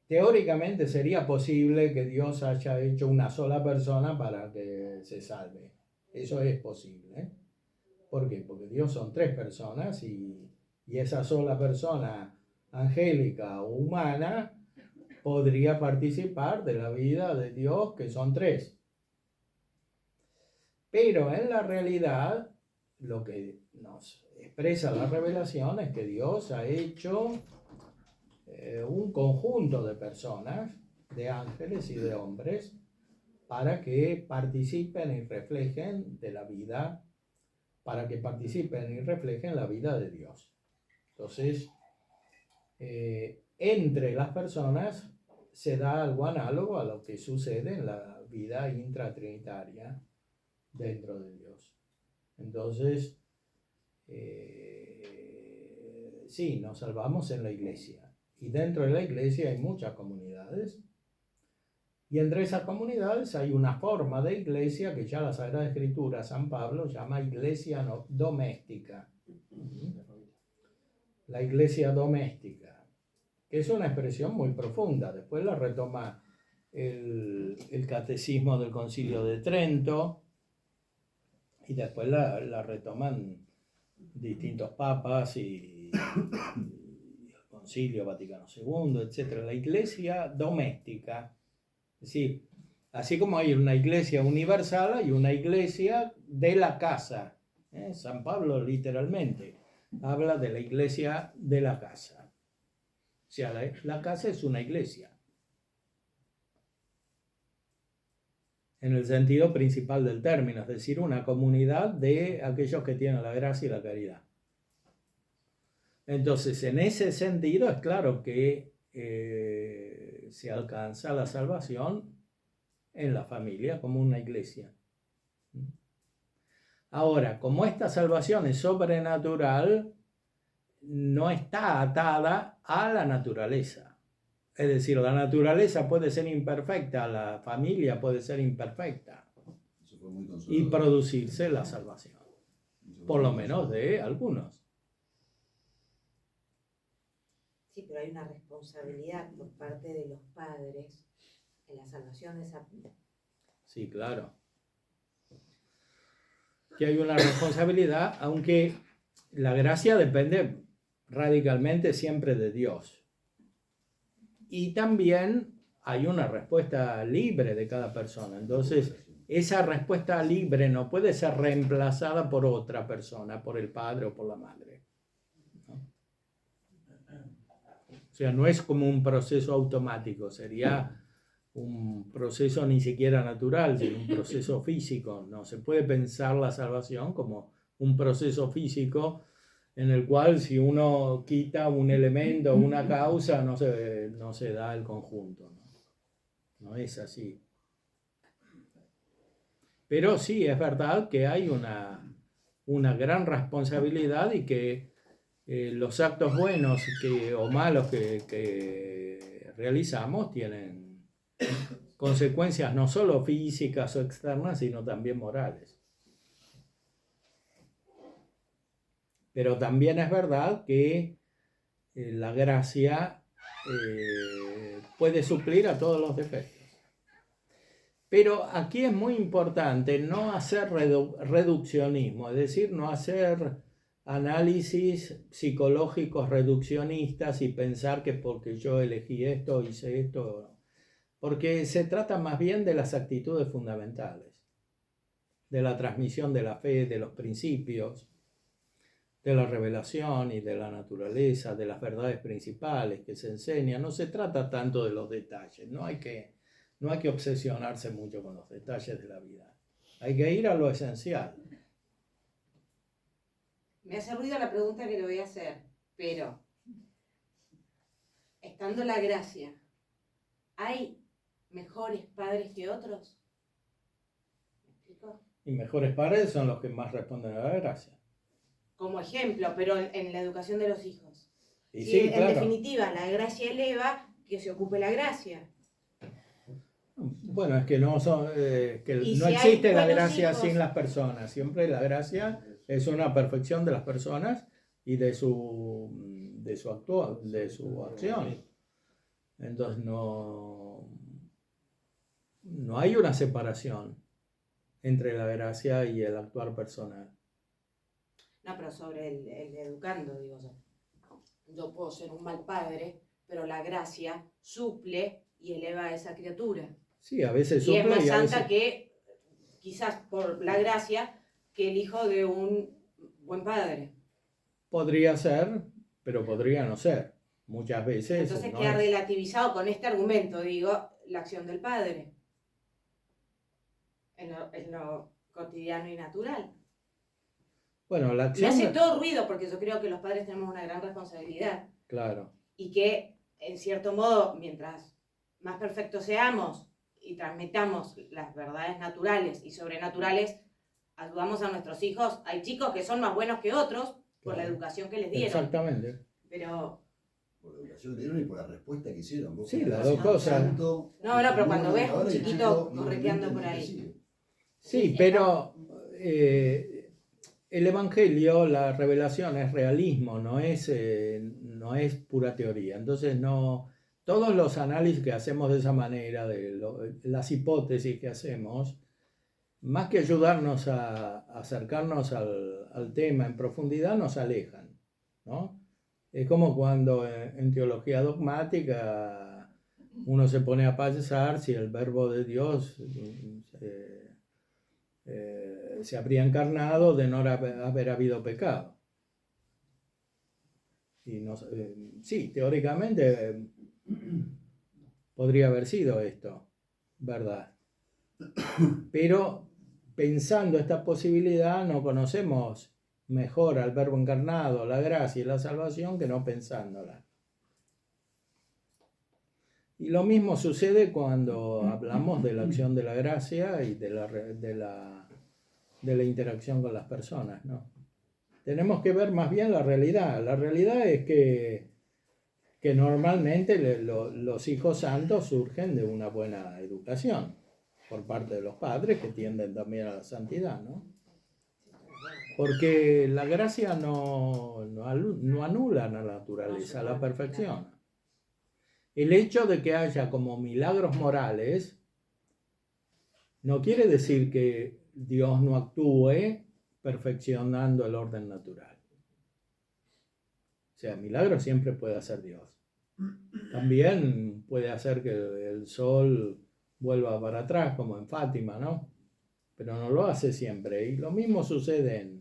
[SPEAKER 1] teóricamente sería posible que Dios haya hecho una sola persona para que se salve. Eso es posible. ¿Por qué? Porque Dios son 3 personas y esa sola persona angélica o humana podría participar de la vida de Dios, que son 3. Pero en la realidad, lo que nos expresa la revelación es que Dios ha hecho un conjunto de personas, de ángeles y de hombres, para que participen y reflejen de la vida, para que participen y reflejen la vida de Dios. Entonces, entre las personas se da algo análogo a lo que sucede en la vida intratrinitaria dentro de Dios. Entonces, sí, nos salvamos en la iglesia. Y dentro de la iglesia hay muchas comunidades. Y entre esas comunidades hay una forma de iglesia que ya la Sagrada Escritura, San Pablo, llama iglesia doméstica. La iglesia doméstica, que es una expresión muy profunda. Después la retoma el Catecismo del Concilio de Trento y después la retoman distintos papas y el Concilio Vaticano II, etc. La iglesia doméstica. Es decir, así como hay una iglesia universal, hay una iglesia de la casa. San Pablo literalmente habla de la iglesia de la casa. O sea, la casa es una iglesia. En el sentido principal del término, es decir, una comunidad de aquellos que tienen la gracia y la caridad. Entonces, en ese sentido, es claro que se alcanza la salvación en la familia como una iglesia. Ahora, como esta salvación es sobrenatural, no está atada a la naturaleza. Es decir, la naturaleza puede ser imperfecta, la familia puede ser imperfecta y producirse la salvación, por lo menos de algunos.
[SPEAKER 4] Sí, pero hay una responsabilidad por parte de los padres en la salvación de esa vida.
[SPEAKER 1] Sí, claro. Que hay una responsabilidad, aunque la gracia depende radicalmente siempre de Dios. Y también hay una respuesta libre de cada persona. Entonces, esa respuesta libre no puede ser reemplazada por otra persona, por el padre o por la madre. O sea, no es como un proceso automático, sería un proceso ni siquiera natural, sino un proceso físico. No se puede pensar la salvación como un proceso físico en el cual si uno quita un elemento o una causa no se da el conjunto. No es así. Pero sí, es verdad que hay una gran responsabilidad y que los actos buenos o malos que realizamos tienen consecuencias no solo físicas o externas, sino también morales. Pero también es verdad que la gracia puede suplir a todos los defectos. Pero aquí es muy importante no hacer reduccionismo, es decir, no hacer análisis psicológicos reduccionistas y pensar que porque yo elegí esto, hice esto, porque se trata más bien de las actitudes fundamentales, de la transmisión de la fe, de los principios, de la revelación y de la naturaleza, de las verdades principales que se enseñan. No se trata tanto de los detalles, no hay que obsesionarse mucho con los detalles de la vida, hay que ir a lo esencial.
[SPEAKER 4] Me hace ruido la pregunta que le voy a hacer, pero estando la gracia, ¿hay mejores padres que otros? ¿Me explico?
[SPEAKER 1] Y mejores padres son los que más responden a la gracia.
[SPEAKER 4] como ejemplo, pero en la educación de los hijos.
[SPEAKER 1] Y
[SPEAKER 4] Si
[SPEAKER 1] sí,
[SPEAKER 4] en
[SPEAKER 1] claro.
[SPEAKER 4] definitiva la gracia eleva, que se ocupe la gracia.
[SPEAKER 1] Bueno, es que no son, que
[SPEAKER 4] Y
[SPEAKER 1] no
[SPEAKER 4] si hay
[SPEAKER 1] existe la
[SPEAKER 4] buenos
[SPEAKER 1] gracia
[SPEAKER 4] hijos-
[SPEAKER 1] sin las personas. Siempre la gracia es una perfección de las personas y de su acción. Entonces no hay una separación entre la gracia y el actuar personal.
[SPEAKER 4] No, pero sobre el educando, digo yo. Yo puedo ser un mal padre, pero la gracia suple y eleva a esa criatura.
[SPEAKER 1] Sí, a veces
[SPEAKER 4] Y es
[SPEAKER 1] suple
[SPEAKER 4] más
[SPEAKER 1] y a
[SPEAKER 4] santa
[SPEAKER 1] veces
[SPEAKER 4] que, quizás por la gracia, que el hijo de un buen padre.
[SPEAKER 1] podría ser, pero podría no ser. Muchas veces
[SPEAKER 4] Entonces
[SPEAKER 1] no
[SPEAKER 4] queda
[SPEAKER 1] es.
[SPEAKER 4] relativizado con este argumento, digo, la acción del padre. En lo cotidiano y natural.
[SPEAKER 1] Bueno, la
[SPEAKER 4] Me
[SPEAKER 1] acción.
[SPEAKER 4] hace todo ruido porque yo creo que los padres tenemos una gran responsabilidad.
[SPEAKER 1] Claro.
[SPEAKER 4] Y que, en cierto modo, mientras más perfectos seamos y transmitamos las verdades naturales y sobrenaturales, ayudamos a nuestros hijos. Hay chicos que son más buenos que otros por la
[SPEAKER 1] Claro.
[SPEAKER 4] educación que les dieron.
[SPEAKER 1] Exactamente.
[SPEAKER 4] Pero,
[SPEAKER 3] Por la educación que dieron y por la respuesta que hicieron. Vos
[SPEAKER 1] Sí,
[SPEAKER 3] fijate,
[SPEAKER 1] las dos cosas.
[SPEAKER 3] tanto,
[SPEAKER 4] No, pero cuando
[SPEAKER 3] uno
[SPEAKER 4] ves
[SPEAKER 3] ahora
[SPEAKER 4] un
[SPEAKER 3] y el
[SPEAKER 4] chiquito
[SPEAKER 3] chico
[SPEAKER 4] correteando
[SPEAKER 3] igualmente
[SPEAKER 4] por ahí.
[SPEAKER 3] te sigue.
[SPEAKER 1] Sí, pero el Evangelio, la revelación es realismo, no es pura teoría. Entonces, todos los análisis que hacemos de esa manera, las hipótesis que hacemos, más que ayudarnos a acercarnos al tema en profundidad, nos alejan, ¿no? Es como cuando en teología dogmática uno se pone a pensar si el verbo de Dios se habría encarnado de no haber habido pecado. Y sí, teóricamente podría haber sido esto, ¿verdad? Pero pensando esta posibilidad no conocemos mejor al verbo encarnado, la gracia y la salvación que no pensándola. Y lo mismo sucede cuando hablamos de la acción de la gracia y de la interacción con las personas, ¿no? Tenemos que ver más bien la realidad. La realidad es que normalmente los hijos santos surgen de una buena educación por parte de los padres que tienden también a la santidad, ¿no? Porque la gracia no anula la naturaleza, la perfección. El hecho de que haya como milagros morales no quiere decir que Dios no actúe perfeccionando el orden natural. O sea, milagros siempre puede hacer Dios. También puede hacer que el sol vuelva para atrás, como en Fátima, ¿no? Pero no lo hace siempre. Y lo mismo sucede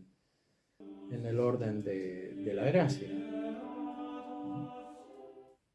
[SPEAKER 1] en el orden de la gracia.